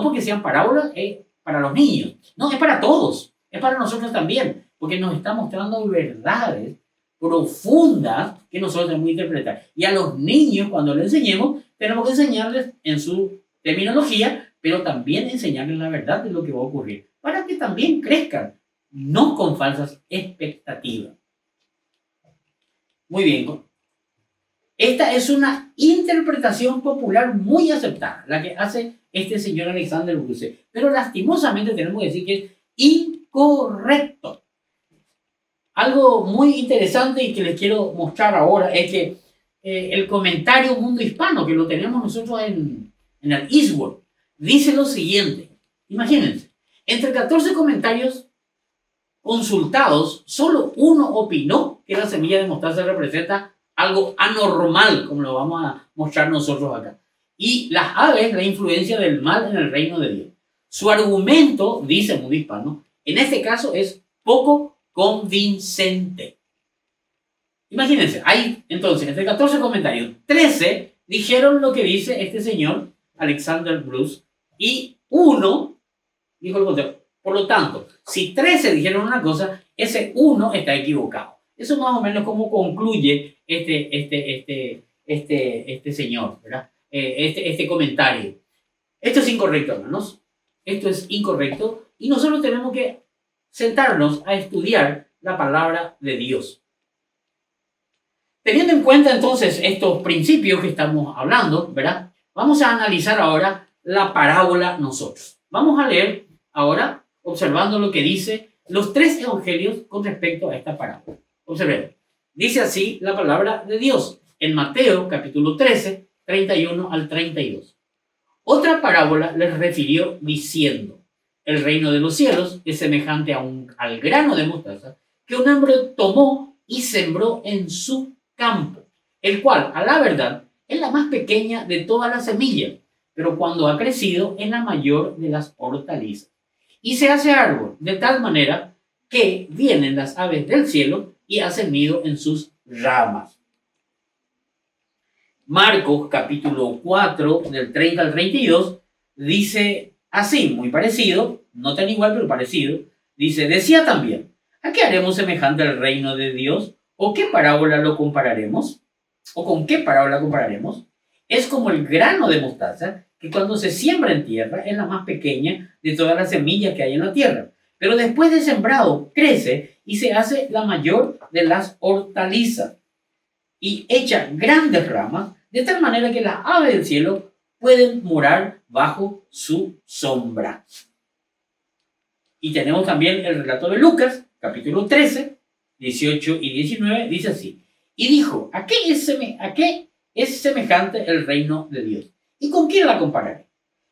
porque sean parábolas para los niños. No, es para todos. Es para nosotros también, porque nos está mostrando verdades profundas que nosotros tenemos que interpretar. Y a los niños, cuando les enseñemos, tenemos que enseñarles en su terminología, pero también enseñarles la verdad de lo que va a ocurrir, para que también crezcan, no con falsas expectativas. Muy bien. Esta es una interpretación popular muy aceptada, la que hace este señor Alexander Bruce. Pero lastimosamente tenemos que decir que es incorrecto. Algo muy interesante y que les quiero mostrar ahora es que el comentario Mundo Hispano, que lo tenemos nosotros en el Eastward, dice lo siguiente. Imagínense, entre 14 comentarios consultados, solo uno opinó que la semilla de mostaza representa algo anormal, como lo vamos a mostrar nosotros acá. Y las aves, la influencia del mal en el reino de Dios. Su argumento, dice Mundo Hispano, en este caso es poco convincente. Imagínense, hay entonces entre 14 comentarios, 13 dijeron lo que dice este señor, Alexander Bruce, y uno dijo lo contrario. Por lo tanto, si 13 dijeron una cosa, ese uno está equivocado. Eso más o menos como concluye este señor, ¿verdad? Este comentario. Esto es incorrecto, hermanos. Esto es incorrecto y nosotros tenemos que sentarnos a estudiar la palabra de Dios. Teniendo en cuenta entonces estos principios que estamos hablando, ¿verdad? Vamos a analizar ahora la parábola nosotros. Vamos a leer ahora, observando lo que dice los 3 evangelios con respecto a esta parábola. Observen. Dice así la palabra de Dios en Mateo capítulo 13, 31 al 32. Otra parábola les refirió diciendo: el reino de los cielos es semejante al grano de mostaza que un hombre tomó y sembró en su campo, el cual, a la verdad, es la más pequeña de todas las semillas, pero cuando ha crecido es la mayor de las hortalizas. Y se hace árbol de tal manera que vienen las aves del cielo y hacen nido en sus ramas. Marcos capítulo 4 del 30 al 32 dice así, muy parecido, no tan igual pero parecido, dice: decía también, ¿a qué haremos semejante al reino de Dios? ¿O qué parábola lo compararemos? ¿O con qué parábola compararemos? Es como el grano de mostaza que cuando se siembra en tierra es la más pequeña de todas las semillas que hay en la tierra, pero después de sembrado crece y se hace la mayor de las hortalizas y echa grandes ramas de tal manera que las aves del cielo pueden morar bajo su sombra. Y tenemos también el relato de Lucas, capítulo 13, 18 y 19, dice así: y dijo, ¿a qué es semejante el reino de Dios? ¿Y con quién la compararé?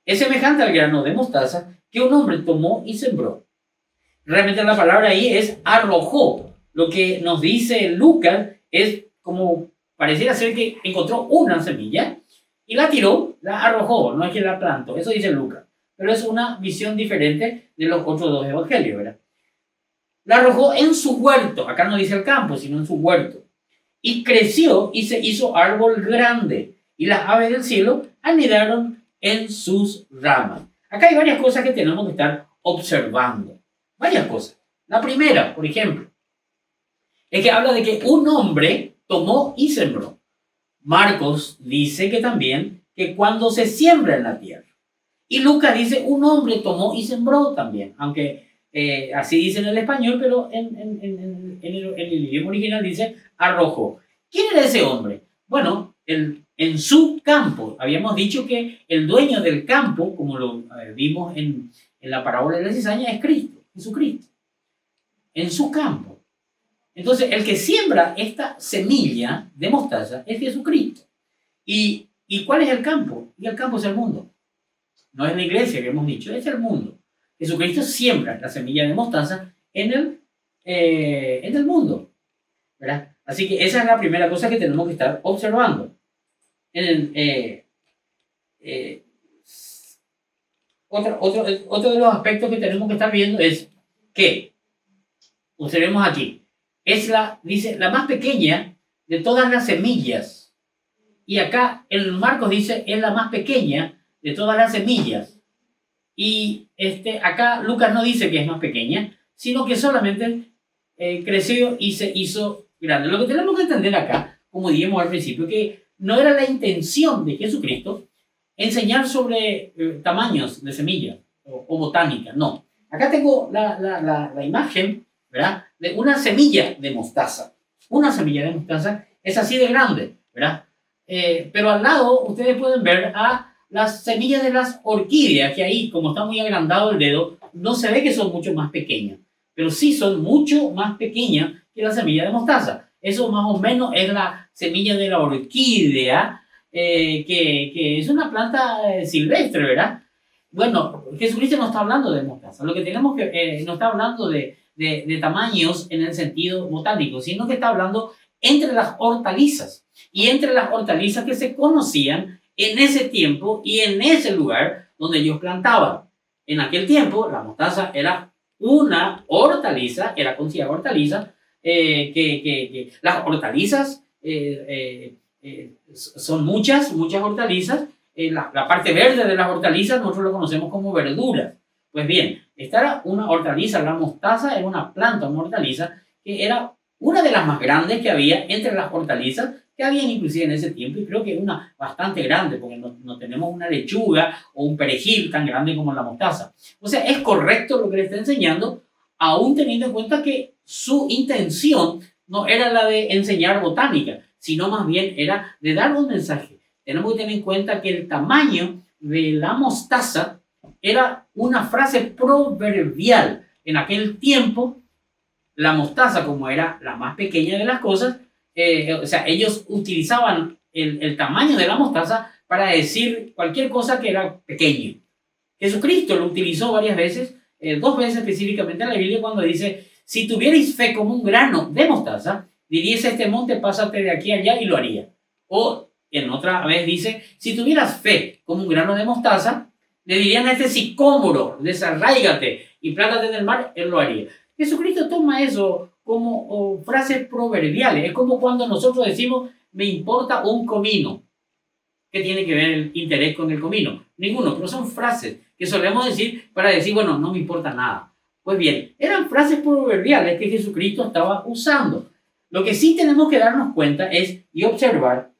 Es semejante al grano de mostaza que un hombre tomó y sembró. Realmente la palabra ahí es arrojó. Lo que nos dice Lucas es como pareciera ser que encontró una semilla y la tiró, la arrojó, no es que la plantó. Eso dice Lucas. Pero es una visión diferente de los otros 2 evangelios, ¿verdad? La arrojó en su huerto. Acá no dice el campo, sino en su huerto. Y creció y se hizo árbol grande. Y las aves del cielo anidaron en sus ramas. Acá hay varias cosas que tenemos que estar observando. Varias cosas. La primera, por ejemplo, es que habla de que un hombre tomó y sembró. Marcos dice que también que cuando se siembra en la tierra. Y Lucas dice un hombre tomó y sembró también. Aunque así dice en el español, pero en el idioma original dice arrojó. ¿Quién era ese hombre? Bueno, en su campo. Habíamos dicho que el dueño del campo, como lo vimos en la parábola de la cizaña, es Cristo, Jesucristo. En su campo. Entonces, el que siembra esta semilla de mostaza es Jesucristo. ¿Y cuál es el campo? Y el campo es el mundo. No es la iglesia que hemos dicho, es el mundo. Jesucristo siembra la semilla de mostaza en el mundo, ¿verdad? Así que esa es la primera cosa que tenemos que estar observando. Otro de los aspectos que tenemos que estar viendo es que, observemos aquí, dice, la más pequeña de todas las semillas. Y acá el Marcos dice, es la más pequeña de todas las semillas. Y acá Lucas no dice que es más pequeña, sino que solamente creció y se hizo grande. Lo que tenemos que entender acá, como dijimos al principio, que no era la intención de Jesucristo enseñar sobre tamaños de semillas o botánica, no. Acá tengo la imagen, ¿verdad?, de una semilla de mostaza. Una semilla de mostaza es así de grande, ¿verdad? Pero al lado ustedes pueden ver a las semillas de las orquídeas, que ahí, como está muy agrandado el dedo, no se ve que son mucho más pequeñas, pero sí son mucho más pequeñas que la semilla de mostaza. Eso más o menos es la semilla de la orquídea, que es una planta silvestre, ¿verdad? bueno, Jesucristo no está hablando de mostaza. Lo que tenemos que, no está hablando de tamaños en el sentido botánico, sino que está hablando entre las hortalizas. Y entre las hortalizas que se conocían en ese tiempo y en ese lugar donde ellos plantaban. En aquel tiempo, la mostaza era una hortaliza, era considerada hortaliza, las hortalizas son muchas hortalizas. La parte verde de las hortalizas nosotros lo conocemos como verduras. Pues bien, esta era una hortaliza, la mostaza era una planta, una hortaliza, que era una de las más grandes que había entre las hortalizas que habían inclusive en ese tiempo, y creo que una bastante grande, porque no tenemos una lechuga o un perejil tan grande como la mostaza. O sea, es correcto lo que le está enseñando, aún teniendo en cuenta que su intención no era la de enseñar botánica, sino más bien era de dar un mensaje. Tenemos que tener en cuenta que el tamaño de la mostaza era una frase proverbial. En aquel tiempo, la mostaza, como era la más pequeña de las cosas, o sea, ellos utilizaban el tamaño de la mostaza para decir cualquier cosa que era pequeño. Jesucristo lo utilizó varias veces, 2 veces específicamente en la Biblia, cuando dice: si tuvierais fe como un grano de mostaza, diríais a este monte, pásate de aquí a allá, y lo haría. O en otra vez dice: si tuvieras fe como un grano de mostaza, le dirían a este sicómoro, desarráigate y plántate en el mar, él lo haría. Jesucristo toma eso como frases proverbiales. Es como cuando nosotros decimos: me importa un comino. ¿Qué tiene que ver el interés con el comino? Ninguno, pero son frases que solemos decir para decir, bueno, no me importa nada. Pues bien, eran frases proverbiales que Jesucristo estaba usando. Lo que sí tenemos que darnos cuenta y observar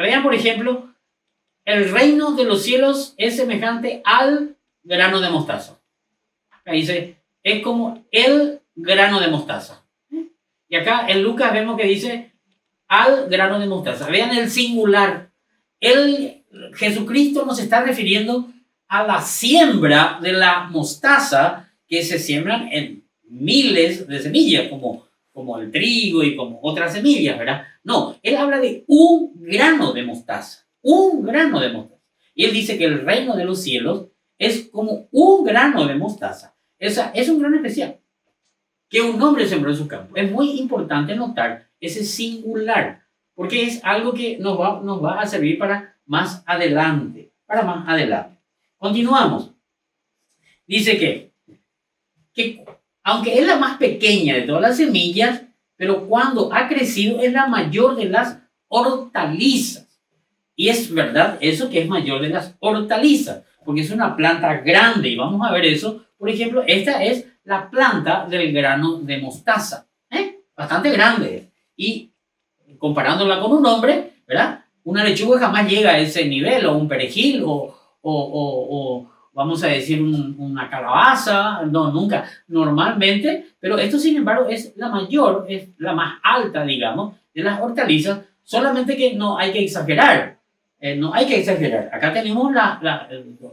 vean, por ejemplo, el reino de los cielos es semejante al grano de mostaza. Ahí dice, es como el grano de mostaza. Y acá en Lucas vemos que dice al grano de mostaza. Vean el singular. Jesucristo nos está refiriendo a la siembra de la mostaza, que se siembran en miles de semillas, como el trigo y como otras semillas, ¿verdad? No, él habla de un grano de mostaza. Un grano de mostaza. Y él dice que el reino de los cielos es como un grano de mostaza. Es un grano especial que un hombre sembró en su campo. Es muy importante notar ese singular, porque es algo que nos va a servir para más adelante. Continuamos. Dice que aunque es la más pequeña de todas las semillas, pero cuando ha crecido es la mayor de las hortalizas. Y es verdad eso, que es mayor de las hortalizas, porque es una planta grande, y vamos a ver eso. Por ejemplo, esta es la planta del grano de mostaza, bastante grande, y comparándola con un hombre, ¿verdad? Una lechuga jamás llega a ese nivel, o un perejil, o vamos a decir una calabaza, no, nunca, normalmente, pero esto sin embargo es la mayor, es la más alta, digamos, de las hortalizas, solamente que no hay que exagerar. Acá tenemos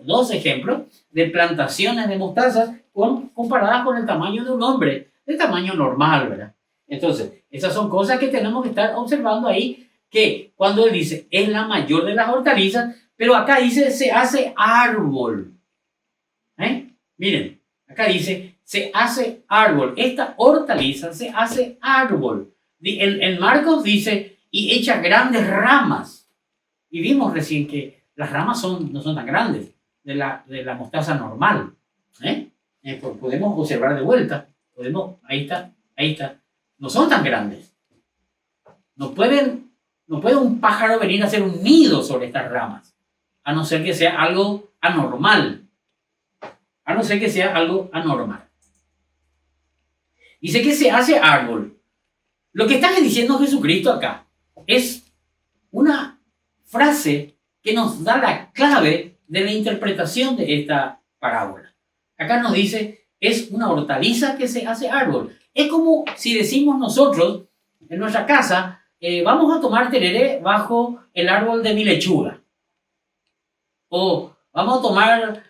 2 ejemplos de plantaciones de mostazas comparadas con el tamaño de un hombre, el tamaño normal, ¿verdad? Entonces, esas son cosas que tenemos que estar observando ahí, que cuando él dice es la mayor de las hortalizas, pero acá dice se hace árbol. Miren, acá dice se hace árbol. Esta hortaliza se hace árbol. En Marcos dice y echa grandes ramas. Y vimos recién que las ramas no son tan grandes de la mostaza normal. Podemos observar de vuelta. Ahí está. No son tan grandes. No puede un pájaro venir a hacer un nido sobre estas ramas, a no ser que sea algo anormal. Dice que se hace árbol. Lo que está diciendo Jesucristo acá es una frase que nos da la clave de la interpretación de esta parábola. Acá nos dice, es una hortaliza que se hace árbol. Es como si decimos nosotros, en nuestra casa, vamos a tomar tereré bajo el árbol de mi lechuga. O vamos a tomar,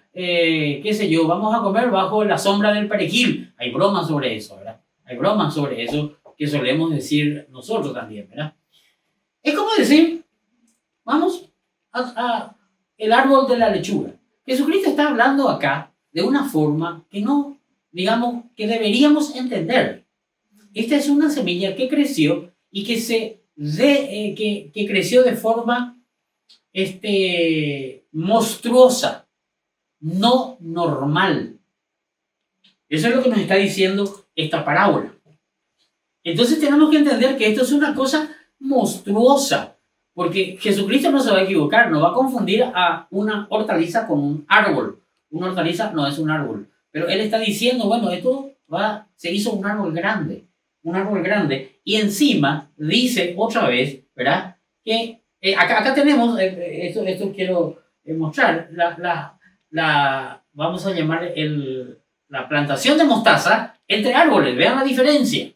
vamos a comer bajo la sombra del perejil. Hay bromas sobre eso, ¿verdad? Hay bromas sobre eso que solemos decir nosotros también, ¿verdad? Es como decir, vamos el árbol de la lechuga. Jesucristo está hablando acá de una forma que no, digamos, que deberíamos entender. Esta es una semilla que creció y que creció de forma monstruosa, no normal. Eso es lo que nos está diciendo esta parábola. Entonces tenemos que entender que esto es una cosa monstruosa, porque Jesucristo no se va a equivocar, no va a confundir a una hortaliza con un árbol. Una hortaliza no es un árbol, pero Él está diciendo, bueno, esto se hizo un árbol grande, y encima dice otra vez, ¿verdad? Que acá tenemos, esto quiero mostrar, vamos a llamar la plantación de mostaza entre árboles. Vean la diferencia.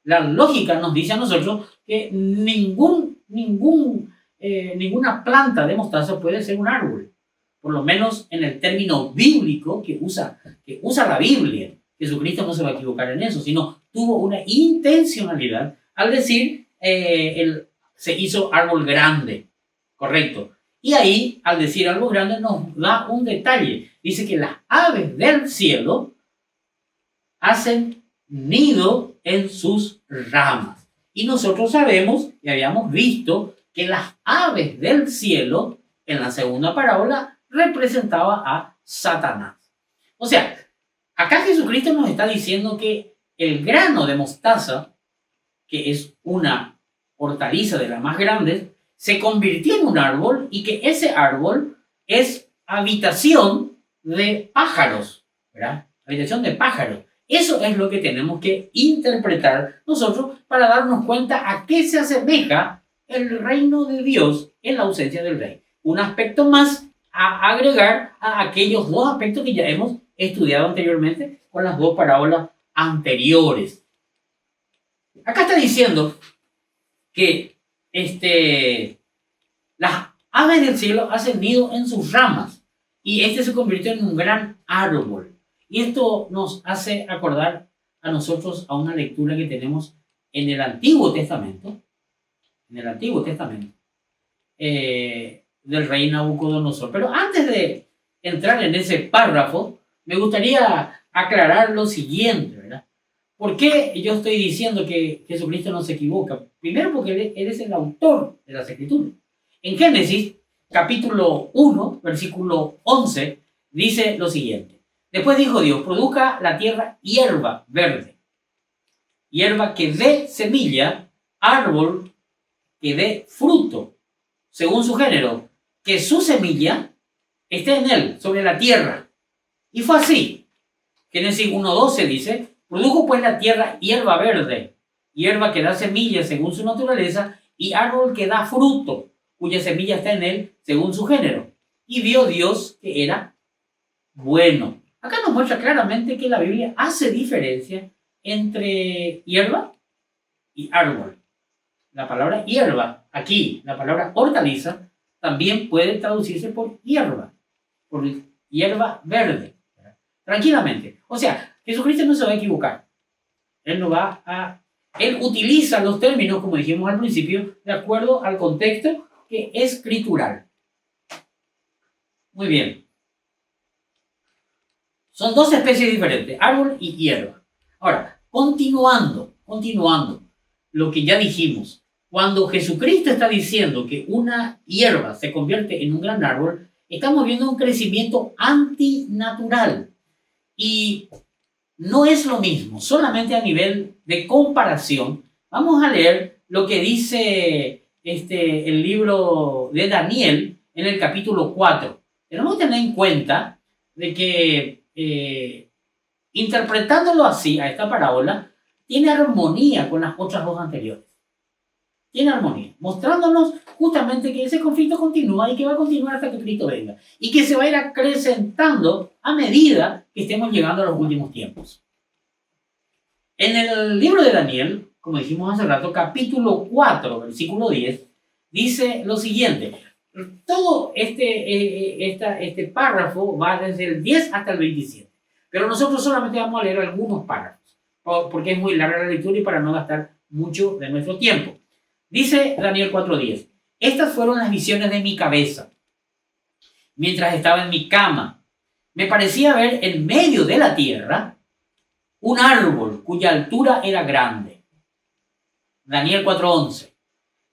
La lógica nos dice a nosotros que ninguna planta de mostaza puede ser un árbol. Por lo menos en el término bíblico que usa la Biblia. Jesucristo no se va a equivocar en eso, sino tuvo una intencionalidad al decir se hizo árbol grande. Correcto. Y ahí, al decir árbol grande, nos da un detalle. Dice que las aves del cielo hacen nido en sus ramas. Y nosotros sabemos y habíamos visto que las aves del cielo, en la segunda parábola, representaba a Satanás. O sea, acá Jesucristo nos está diciendo que el grano de mostaza, que es una hortaliza de las más grandes, se convirtió en un árbol y que ese árbol es habitación de pájaros, ¿verdad? Habitación de pájaros. Eso es lo que tenemos que interpretar nosotros para darnos cuenta a qué se asemeja el reino de Dios en la ausencia del rey. Un aspecto más a agregar a aquellos dos aspectos que ya hemos estudiado anteriormente con las dos parábolas anteriores. Acá está diciendo que las aves del cielo hacen nido en sus ramas y se convirtió en un gran árbol. Y esto nos hace acordar a nosotros a una lectura que tenemos en el Antiguo Testamento, del rey Nabucodonosor. Pero antes de entrar en ese párrafo, me gustaría aclarar lo siguiente, ¿verdad? ¿Por qué yo estoy diciendo que Jesucristo no se equivoca? Primero porque Él es el autor de las Escrituras. En Génesis, capítulo 1, versículo 11, dice lo siguiente. Después dijo Dios, produzca la tierra hierba verde, hierba que dé semilla, árbol que dé fruto, según su género, que su semilla esté en él, sobre la tierra. Y fue así. Génesis 1:12 dice, produjo pues la tierra hierba verde, hierba que da semilla según su naturaleza, y árbol que da fruto, cuya semilla está en él, según su género. Y vio Dios que era bueno. Acá nos muestra claramente que la Biblia hace diferencia entre hierba y árbol. La palabra hierba, aquí, la palabra hortaliza, también puede traducirse por hierba verde. Tranquilamente. O sea, Jesucristo no se va a equivocar. Él utiliza los términos, como dijimos al principio, de acuerdo al contexto que es escritural. Muy bien. Son dos especies diferentes, árbol y hierba. Ahora, continuando lo que ya dijimos, cuando Jesucristo está diciendo que una hierba se convierte en un gran árbol, estamos viendo un crecimiento antinatural. Y no es lo mismo, solamente a nivel de comparación. Vamos a leer lo que dice el libro de Daniel en el capítulo 4. Tenemos que tener en cuenta de que interpretándolo así a esta parábola, tiene armonía con las otras dos anteriores. Tiene armonía, mostrándonos justamente que ese conflicto continúa y que va a continuar hasta que Cristo venga. Y que se va a ir acrecentando a medida que estemos llegando a los últimos tiempos. En el libro de Daniel, como dijimos hace rato, capítulo 4, versículo 10, dice lo siguiente. Todo este párrafo va desde el 10 hasta el 27. Pero nosotros solamente vamos a leer algunos párrafos, porque es muy larga la lectura y para no gastar mucho de nuestro tiempo. Dice Daniel 4:10. Estas fueron las visiones de mi cabeza. Mientras estaba en mi cama, me parecía ver en medio de la tierra un árbol cuya altura era grande. Daniel 4:11.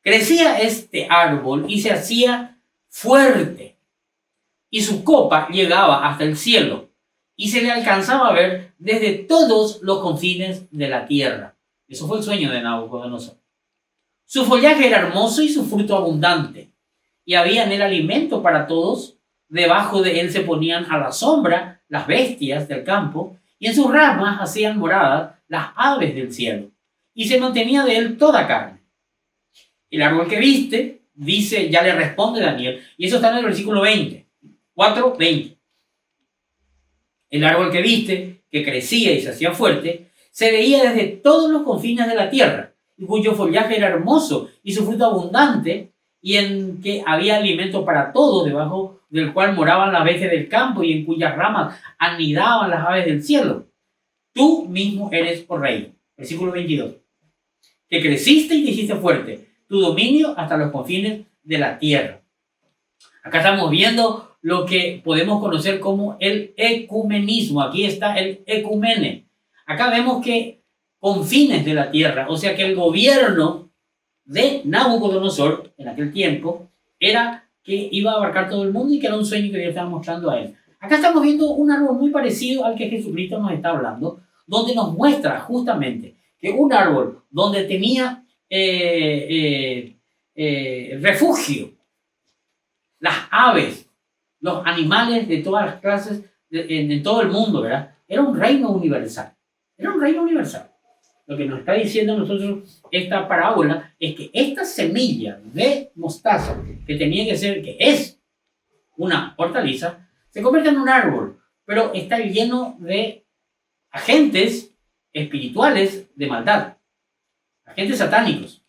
Crecía este árbol y se hacía fuerte, y su copa llegaba hasta el cielo, y se le alcanzaba a ver desde todos los confines de la tierra. Eso fue el sueño de Nabucodonosor. Su follaje era hermoso y su fruto abundante, y había en él alimento para todos. Debajo de él se ponían a la sombra las bestias del campo, y en sus ramas hacían morada las aves del cielo, y se mantenía de él toda carne. El árbol que viste, dice, ya le responde Daniel, y eso está en el versículo 20, 4:20. El árbol que viste, que crecía y se hacía fuerte, se veía desde todos los confines de la tierra, y cuyo follaje era hermoso y su fruto abundante, y en que había alimento para todos, debajo del cual moraban las bestias del campo y en cuyas ramas anidaban las aves del cielo. Tú mismo eres, oh rey. Versículo 22. Que creciste y te hiciste fuerte, tu dominio hasta los confines de la tierra. Acá estamos viendo lo que podemos conocer como el ecumenismo. Aquí está el ecumene. Acá vemos que confines de la tierra, o sea que el gobierno de Nabucodonosor en aquel tiempo era que iba a abarcar todo el mundo y que era un sueño que Dios estaba mostrando a él. Acá estamos viendo un árbol muy parecido al que Jesucristo nos está hablando, donde nos muestra justamente que un árbol donde tenía refugio, las aves, los animales de todas las clases en todo el mundo, ¿verdad? Era un reino universal. Era un reino universal. Lo que nos está diciendo a nosotros esta parábola es que esta semilla de mostaza, que tenía que ser, que es una hortaliza, se convierte en un árbol, pero está lleno de agentes espirituales de maldad, agentes satánicos,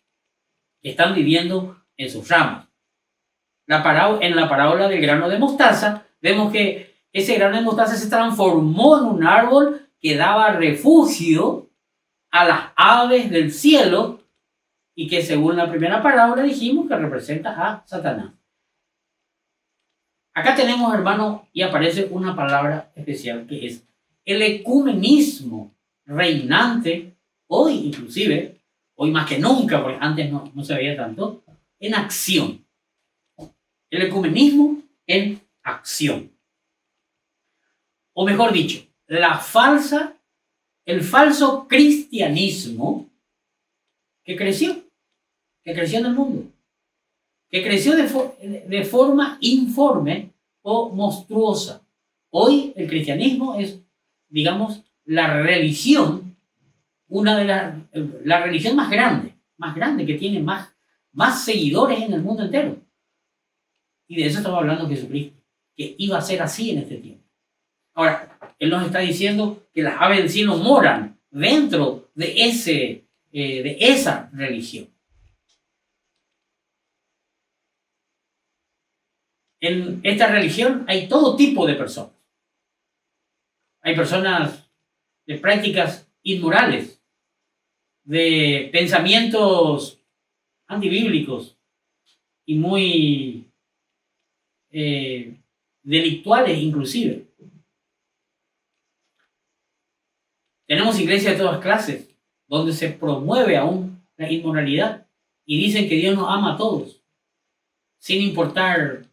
que están viviendo en sus ramas. En la parábola del grano de mostaza, vemos que ese grano de mostaza se transformó en un árbol que daba refugio a las aves del cielo y que según la primera parábola dijimos que representa a Satanás. Acá tenemos, hermano, y aparece una palabra especial que es el ecumenismo reinante hoy, inclusive, hoy más que nunca, porque antes no se veía tanto, en acción. El ecumenismo en acción. O mejor dicho, el falso cristianismo que creció en el mundo, que creció de forma informe o monstruosa. Hoy el cristianismo es, digamos, la religión, la religión más grande, que tiene más seguidores en el mundo entero. Y de eso estaba hablando Jesucristo, que iba a ser así en este tiempo. Ahora, Él nos está diciendo que las aves del cielo moran dentro de esa religión. En esta religión hay todo tipo de personas. Hay personas de prácticas inmorales, de pensamientos antibíblicos y muy delictuales inclusive. Tenemos iglesias de todas clases, donde se promueve aún la inmoralidad y dicen que Dios nos ama a todos, sin importar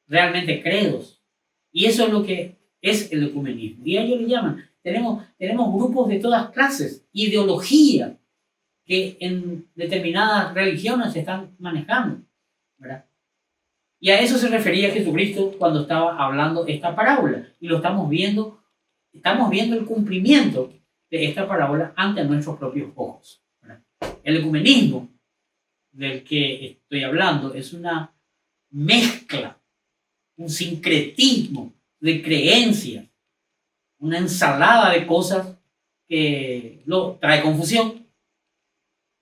realmente credos. Y eso es lo que es el ecumenismo. Y a ellos le llaman, tenemos grupos de todas clases, ideología que en determinadas religiones se están manejando, ¿verdad? Y a eso se refería Jesucristo cuando estaba hablando esta parábola. Y lo estamos viendo el cumplimiento de esta parábola ante nuestros propios ojos, ¿verdad? El ecumenismo del que estoy hablando es una mezcla, un sincretismo de creencias, una ensalada de cosas que lo trae confusión.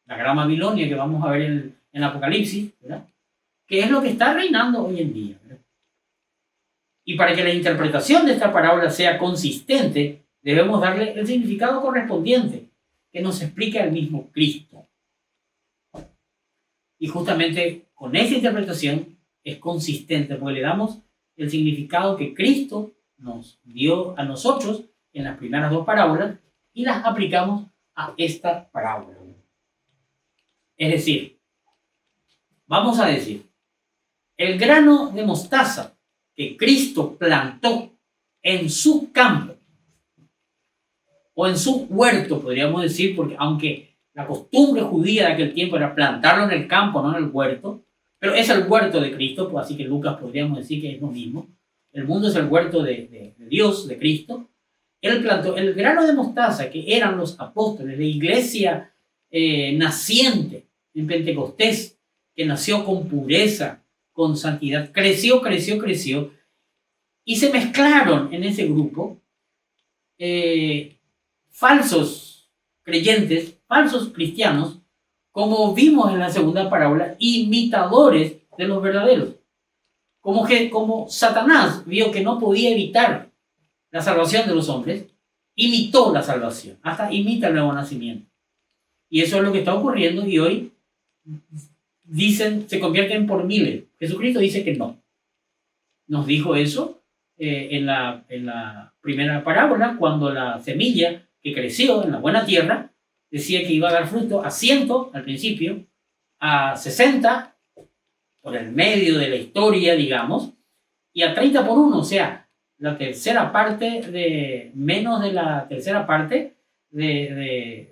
La gran Babilonia que vamos a ver en el Apocalipsis, ¿verdad? Que es lo que está reinando hoy en día, ¿verdad? Y para que la interpretación de esta parábola sea consistente, debemos darle el significado correspondiente que nos explica el mismo Cristo. Y justamente con esa interpretación es consistente, porque le damos el significado que Cristo nos dio a nosotros en las primeras dos parábolas y las aplicamos a esta parábola. Es decir, vamos a decir, el grano de mostaza que Cristo plantó en su campo o en su huerto, podríamos decir, porque aunque la costumbre judía de aquel tiempo era plantarlo en el campo, no en el huerto, pero es el huerto de Cristo, pues así que Lucas podríamos decir que es lo mismo. El mundo es el huerto de Dios, de Cristo. Él plantó el grano de mostaza que eran los apóstoles, la iglesia naciente en Pentecostés, que nació con pureza, con santidad, creció, y se mezclaron en ese grupo falsos creyentes, falsos cristianos, como vimos en la segunda parábola, imitadores de los verdaderos. Como Satanás vio que no podía evitar la salvación de los hombres, imitó la salvación, hasta imita el nuevo nacimiento. Y eso es lo que está ocurriendo y hoy dicen, se convierten por miles. Jesucristo dice que no. Nos dijo eso en la primera parábola, cuando la semilla que creció en la buena tierra decía que iba a dar fruto a 100 al principio, a 60 por el medio de la historia, digamos, y a 30 por 1, o sea, la tercera parte menos de la tercera parte de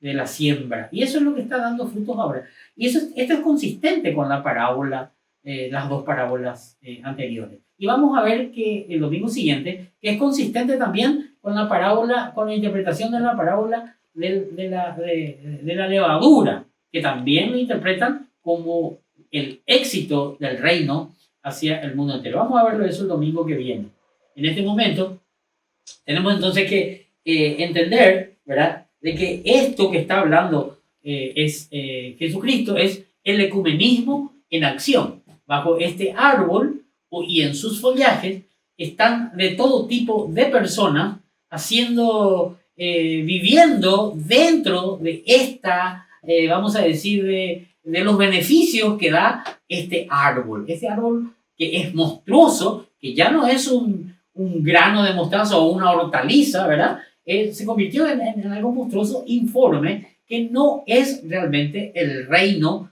la siembra. Y eso es lo que está dando frutos ahora. Y esto es consistente con la parábola, las dos parábolas anteriores. Y vamos a ver que el domingo siguiente, que es consistente también con la parábola, con la interpretación de la parábola de la levadura, que también lo interpretan como el éxito del reino hacia el mundo entero. Vamos a verlo eso el domingo que viene. En este momento tenemos entonces que entender, ¿verdad?, de que esto que está hablando Jesucristo es el ecumenismo en acción. Bajo este árbol y en sus follajes están de todo tipo de personas viviendo dentro de esta, vamos a decir, de los beneficios que da este árbol. Este árbol que es monstruoso, que ya no es un grano de mostaza o una hortaliza, ¿verdad? Se convirtió en algo monstruoso, informe, que no es realmente el reino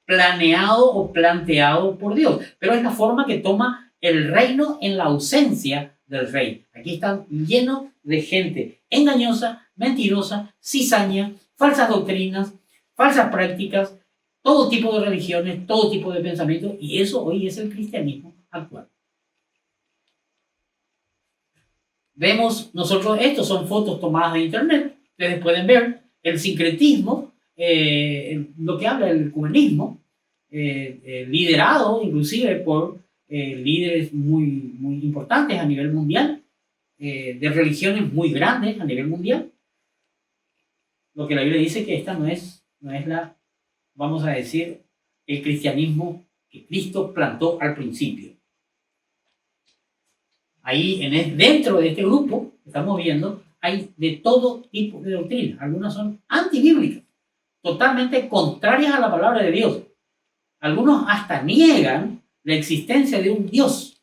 planeado o planteado por Dios, pero es la forma que toma el reino en la ausencia del rey. Aquí están llenos de gente engañosa, mentirosa, cizaña, falsas doctrinas, falsas prácticas, todo tipo de religiones, todo tipo de pensamientos, y eso hoy es el cristianismo actual. Vemos nosotros, estos son fotos tomadas de internet, ustedes pueden ver el sincretismo, lo que habla el ecumenismo, liderado inclusive por líderes muy importantes a nivel mundial, de religiones muy grandes a nivel mundial. Lo que la Biblia dice que esta no es la, vamos a decir, el cristianismo que Cristo plantó al principio. Ahí, dentro de este grupo que estamos viendo, hay de todo tipo de doctrinas. Algunas son antibíblicas, totalmente contrarias a la palabra de Dios. Algunos hasta niegan la existencia de un Dios.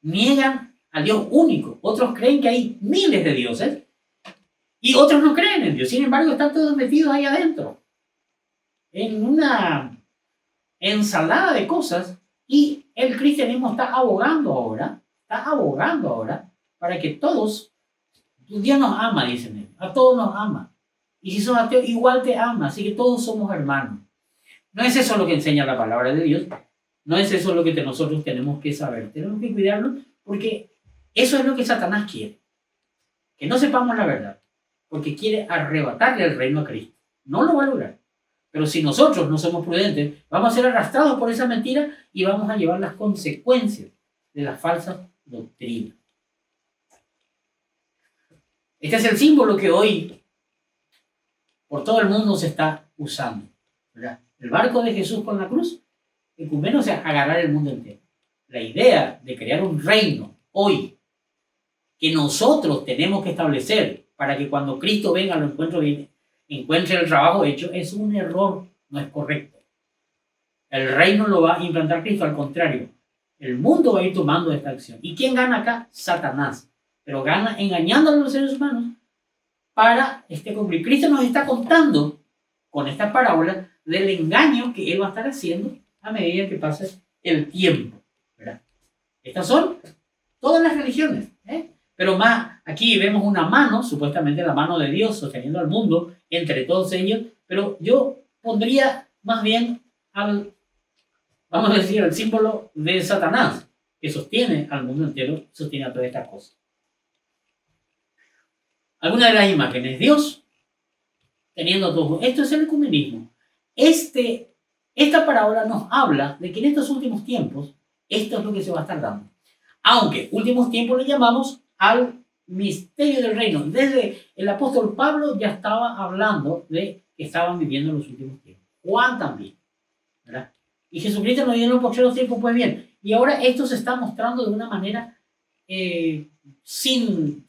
Niegan al Dios único. Otros creen que hay miles de dioses y otros no creen en Dios. Sin embargo, están todos metidos ahí adentro, en una ensalada de cosas, y el cristianismo está abogando ahora para que todos, Dios nos ama, dicen ellos, a todos nos ama. Y si sos ateo, igual te ama, así que todos somos hermanos. No es eso lo que enseña la palabra de Dios, no es eso lo que nosotros tenemos que saber, tenemos que cuidarlo, porque eso es lo que Satanás quiere, que no sepamos la verdad, porque quiere arrebatarle el reino a Cristo. No lo va a lograr, pero si nosotros no somos prudentes, vamos a ser arrastrados por esa mentira y vamos a llevar las consecuencias de las falsas doctrinas. Este es el símbolo que hoy por todo el mundo se está usando, ¿verdad? El barco de Jesús con la cruz, ecumeno, o sea, agarrar el mundo entero. La idea de crear un reino hoy que nosotros tenemos que establecer para que cuando Cristo venga lo encuentre el trabajo hecho, es un error, no es correcto. El reino lo va a implantar Cristo, al contrario. El mundo va a ir tomando esta acción. ¿Y quién gana acá? Satanás. Pero gana engañando a los seres humanos para cumplir. Cristo nos está contando con esta parábola del engaño que Él va a estar haciendo a medida que pase el tiempo, ¿verdad? Estas son todas las religiones, ¿eh? Pero más, aquí vemos una mano, supuestamente la mano de Dios sosteniendo al mundo entre todos ellos, pero yo pondría más bien vamos a decir, al símbolo de Satanás, que sostiene al mundo entero, sostiene a todas estas cosas. Alguna de las imágenes, Dios teniendo todo. Esto es el ecumenismo. Esta parábola nos habla de que en estos últimos tiempos, esto es lo que se va a estar dando. Aunque últimos tiempos le llamamos al misterio del reino. Desde el apóstol Pablo ya estaba hablando de que estaban viviendo en los últimos tiempos. Juan también, ¿verdad? Y Jesucristo nos dio en los próximos tiempos, pues bien. Y ahora esto se está mostrando de una manera sin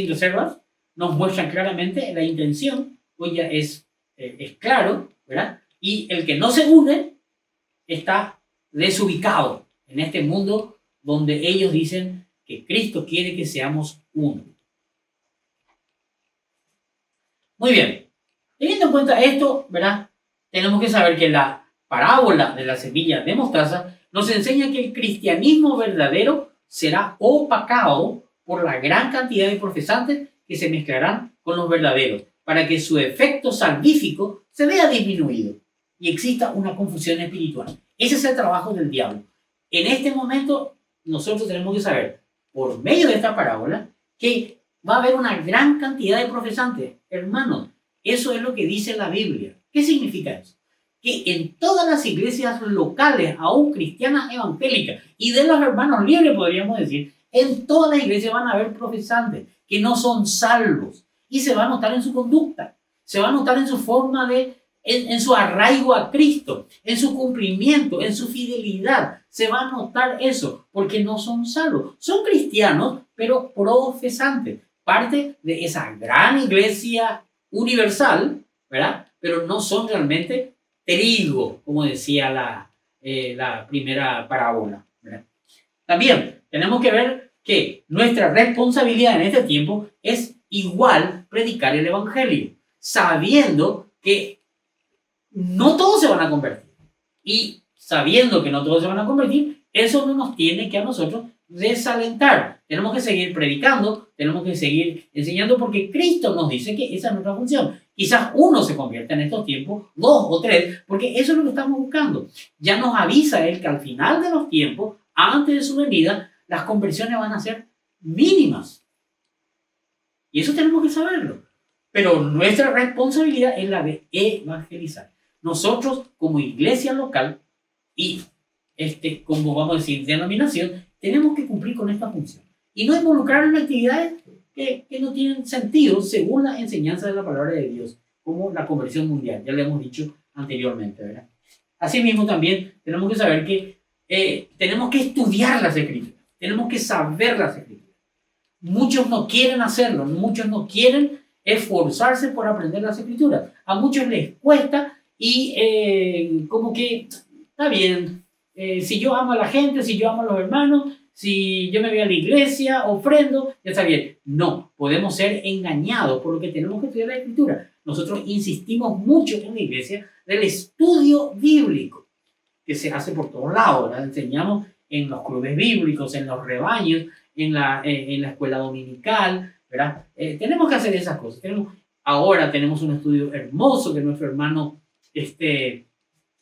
reservas. Nos muestran claramente la intención, pues ya es claro, ¿verdad? Y el que no se une está desubicado en este mundo donde ellos dicen que Cristo quiere que seamos uno. Muy bien. Teniendo en cuenta esto, ¿verdad? Tenemos que saber que la parábola de la semilla de mostaza nos enseña que el cristianismo verdadero será opacado por la gran cantidad de profesantes que se mezclarán con los verdaderos, para que su efecto salvífico se vea disminuido y exista una confusión espiritual. Ese es el trabajo del diablo. En este momento, nosotros tenemos que saber, por medio de esta parábola, que va a haber una gran cantidad de profesantes. Hermanos, eso es lo que dice la Biblia. ¿Qué significa eso? Que en todas las iglesias locales, aún cristianas evangélicas, y de los hermanos libres, podríamos decir, en todas las iglesias van a haber profesantes que no son salvos. Y se va a notar en su conducta, se va a notar en su forma en su arraigo a Cristo, en su cumplimiento, en su fidelidad. Se va a notar eso, porque no son salvos. Son cristianos, pero profesantes. Parte de esa gran iglesia universal, ¿verdad? Pero no son realmente trigo, como decía la primera parábola, ¿verdad? También tenemos que ver que nuestra responsabilidad en este tiempo es igual predicar el evangelio, sabiendo que no todos se van a convertir. Y sabiendo que no todos se van a convertir, eso no nos tiene que a nosotros desalentar. Tenemos que seguir predicando, tenemos que seguir enseñando, porque Cristo nos dice que esa es nuestra función. Quizás uno se convierta en estos tiempos, 2 o 3, porque eso es lo que estamos buscando. Ya nos avisa Él que al final de los tiempos, antes de su venida, las conversiones van a ser mínimas. Y eso tenemos que saberlo. Pero nuestra responsabilidad es la de evangelizar. Nosotros, como iglesia local y como vamos a decir, denominación, tenemos que cumplir con esta función. Y no involucrar en actividades que no tienen sentido según la enseñanza de la palabra de Dios, como la conversión mundial. Ya le hemos dicho anteriormente, ¿verdad? Asimismo, también tenemos que saber que tenemos que estudiar las Escrituras. Tenemos que saber las Escrituras. Muchos no quieren hacerlo, muchos no quieren esforzarse por aprender las Escrituras. A muchos les cuesta y como que está bien, si yo amo a la gente, si yo amo a los hermanos, si yo me voy a la iglesia, ofrendo, ya está bien. No, podemos ser engañados por lo que tenemos que estudiar la Escritura. Nosotros insistimos mucho en la iglesia del estudio bíblico, que se hace por todos lados, ¿verdad? Enseñamos en los clubes bíblicos, en los rebaños, en la escuela dominical, ¿verdad? Tenemos que hacer esas cosas. Ahora tenemos un estudio hermoso que nuestro hermano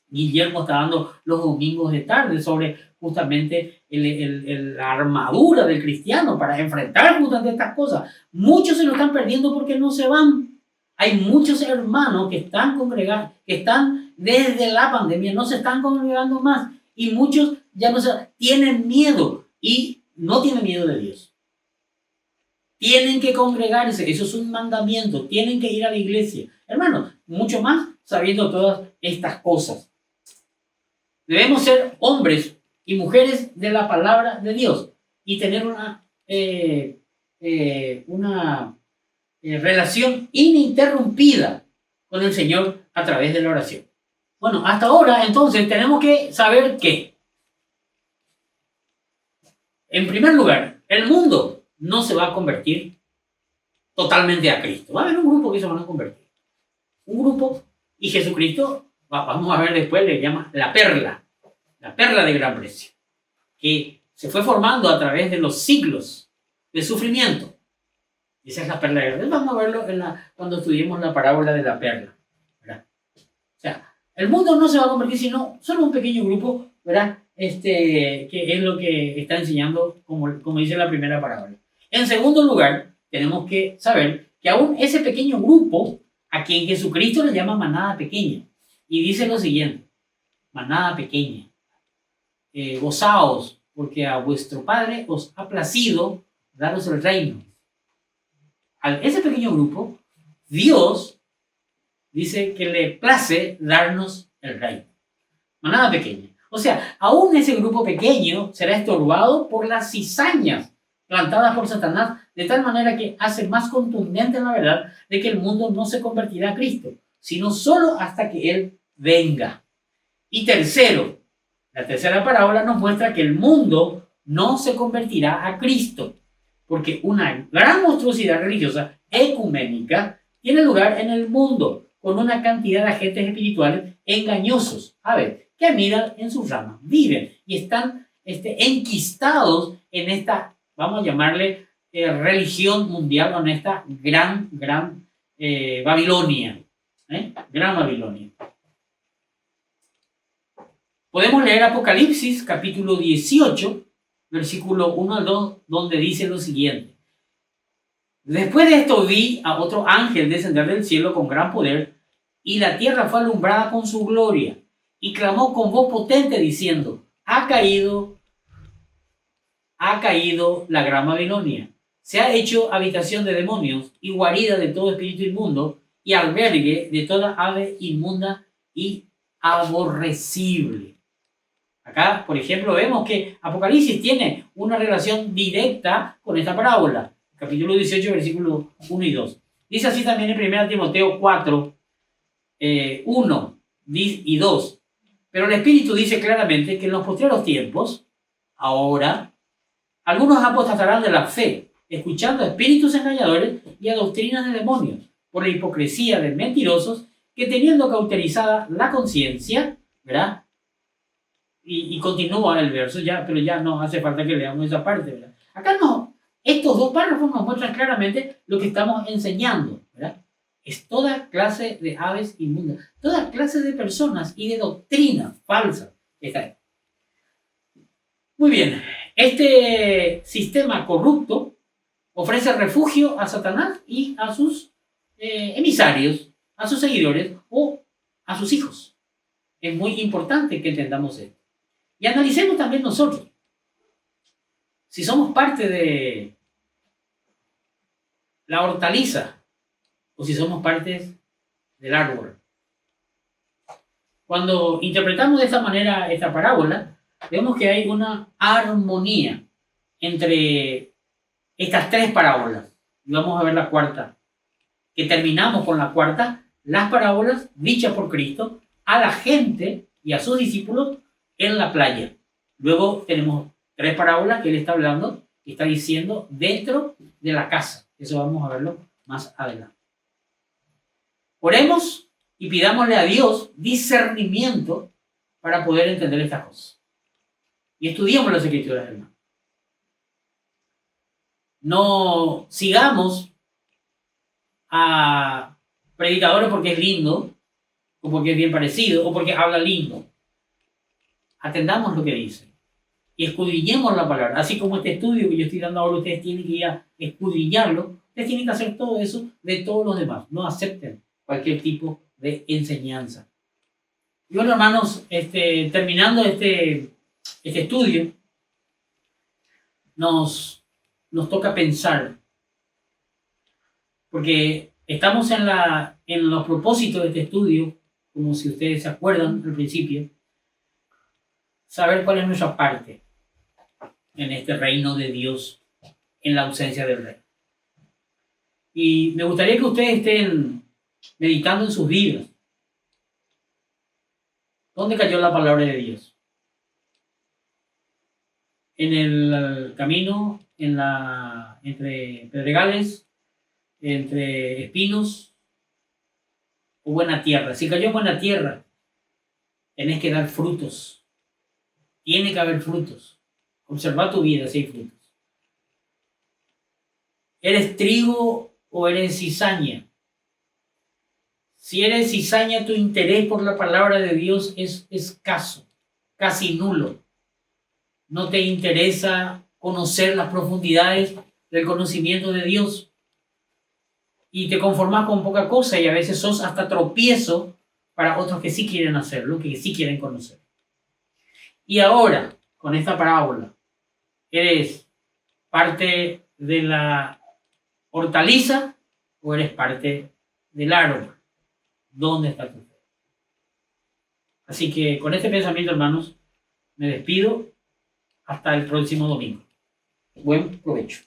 Guillermo está dando los domingos de tarde sobre justamente la armadura del cristiano para enfrentar justamente estas cosas. Muchos se lo están perdiendo porque no se van. Hay muchos hermanos que están congregados, que están desde la pandemia, no se están congregando más. Y muchos ya no tienen miedo y no tienen miedo de Dios. Tienen que congregarse, eso es un mandamiento, tienen que ir a la iglesia. Hermanos, mucho más sabiendo todas estas cosas. Debemos ser hombres y mujeres de la palabra de Dios y tener una relación ininterrumpida con el Señor a través de la oración. Bueno, hasta ahora entonces tenemos que saber que, en primer lugar, el mundo no se va a convertir totalmente a Cristo. Va a haber un grupo que se van a convertir. Un grupo, y Jesucristo, vamos a ver después, le llama la perla de gran precio, que se fue formando a través de los siglos de sufrimiento. Esa es la perla de gran precio. Vamos a verlo cuando estudiemos la parábola de la perla, ¿verdad? O sea, el mundo no se va a convertir sino solo un pequeño grupo, ¿verdad? Que es lo que está enseñando, como dice la primera parábola. En segundo lugar, tenemos que saber que aún ese pequeño grupo, a quien Jesucristo le llama manada pequeña, y dice lo siguiente: manada pequeña, gozaos, porque a vuestro Padre os ha placido daros el reino. A ese pequeño grupo, Dios dice que le place darnos el reino. Manada pequeña. O sea, aún ese grupo pequeño será estorbado por las cizañas plantadas por Satanás, de tal manera que hace más contundente la verdad de que el mundo no se convertirá a Cristo, sino solo hasta que Él venga. Y tercero, la tercera parábola nos muestra que el mundo no se convertirá a Cristo, porque una gran monstruosidad religiosa ecuménica tiene lugar en el mundo, con una cantidad de agentes espirituales engañosos, que miran en sus ramas, viven y están enquistados en esta, vamos a llamarle, religión mundial, o en esta gran Babilonia. Gran Babilonia. Podemos leer Apocalipsis, capítulo 18, versículo 1 al 2, donde dice lo siguiente: después de esto vi a otro ángel descender del cielo con gran poder, y la tierra fue alumbrada con su gloria, y clamó con voz potente diciendo: ha caído la gran Babilonia, se ha hecho habitación de demonios y guarida de todo espíritu inmundo y albergue de toda ave inmunda y aborrecible. Acá, por ejemplo, vemos que Apocalipsis tiene una relación directa con esta parábola. Capítulo 18, versículos 1 y 2. Dice así también en 1 Timoteo 4, 1 y 2. Pero el Espíritu dice claramente que en los postreros tiempos, ahora, algunos apostatarán de la fe, escuchando a espíritus engañadores y a doctrinas de demonios, por la hipocresía de mentirosos que, teniendo cauterizada la conciencia, ¿verdad? Y continúa el verso, pero ya no hace falta que leamos esa parte, ¿verdad? Acá no, estos dos párrafos nos muestran claramente lo que estamos enseñando, ¿verdad? Es toda clase de aves inmundas, toda clase de personas y de doctrinas falsas que está ahí. Muy bien, este sistema corrupto ofrece refugio a Satanás y a sus emisarios, a sus seguidores o a sus hijos. Es muy importante que entendamos esto. Y analicemos también nosotros. Si somos parte de la hortaliza o si somos parte del árbol. Cuando interpretamos de esta manera esta parábola, vemos que hay una armonía entre estas tres parábolas. Y vamos a ver la cuarta, que terminamos con la cuarta, las parábolas dichas por Cristo a la gente y a sus discípulos en la playa. Luego tenemos tres parábolas que Él está hablando y está diciendo dentro de la casa. Eso vamos a verlo más adelante. Oremos y pidámosle a Dios discernimiento para poder entender estas cosas. Y estudiemos las Escrituras, hermano. No sigamos a predicadores porque es lindo, o porque es bien parecido, o porque habla lindo. Atendamos lo que dice y escudriñemos la palabra. Así como este estudio que yo estoy dando ahora, ustedes tienen que ir a escudriñarlo. Ustedes tienen que hacer todo eso de todos los demás. No acepten cualquier tipo de enseñanza. Y bueno, hermanos, terminando este estudio, nos toca pensar, porque estamos en los propósitos de este estudio, como si ustedes se acuerdan al principio, saber cuál es nuestra parte en este reino de Dios, en la ausencia del rey. Y me gustaría que ustedes estén meditando en sus vidas. ¿Dónde cayó la palabra de Dios? ¿En el camino, entre pedregales, entre espinos o buena tierra? Si cayó en buena tierra, tenés que dar frutos. Tiene que haber frutos. Observa tu vida si hay frutos. ¿Eres trigo o eres cizaña? Si eres cizaña, tu interés por la palabra de Dios es escaso, casi nulo. No te interesa conocer las profundidades del conocimiento de Dios. Y te conformas con poca cosa y a veces sos hasta tropiezo para otros que sí quieren hacerlo, que sí quieren conocer. Y ahora, con esta parábola, ¿eres parte de la hortaliza o eres parte del árbol? ¿Dónde está tu fe? Así que con este pensamiento, hermanos, me despido hasta el próximo domingo. Buen provecho.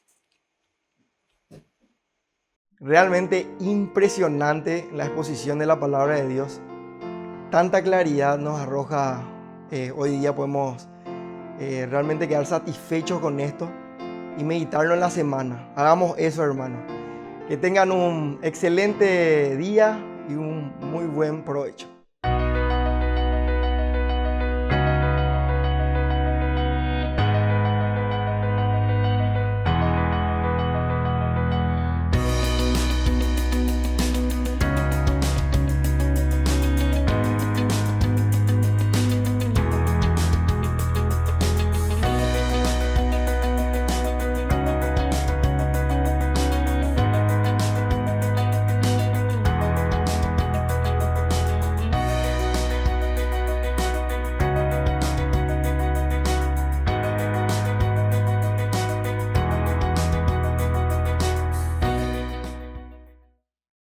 Realmente impresionante la exposición de la palabra de Dios. Tanta claridad nos arroja. Hoy día podemos realmente quedar satisfechos con esto y meditarlo en la semana. Hagamos eso, hermanos. Que tengan un excelente día y un muy buen provecho.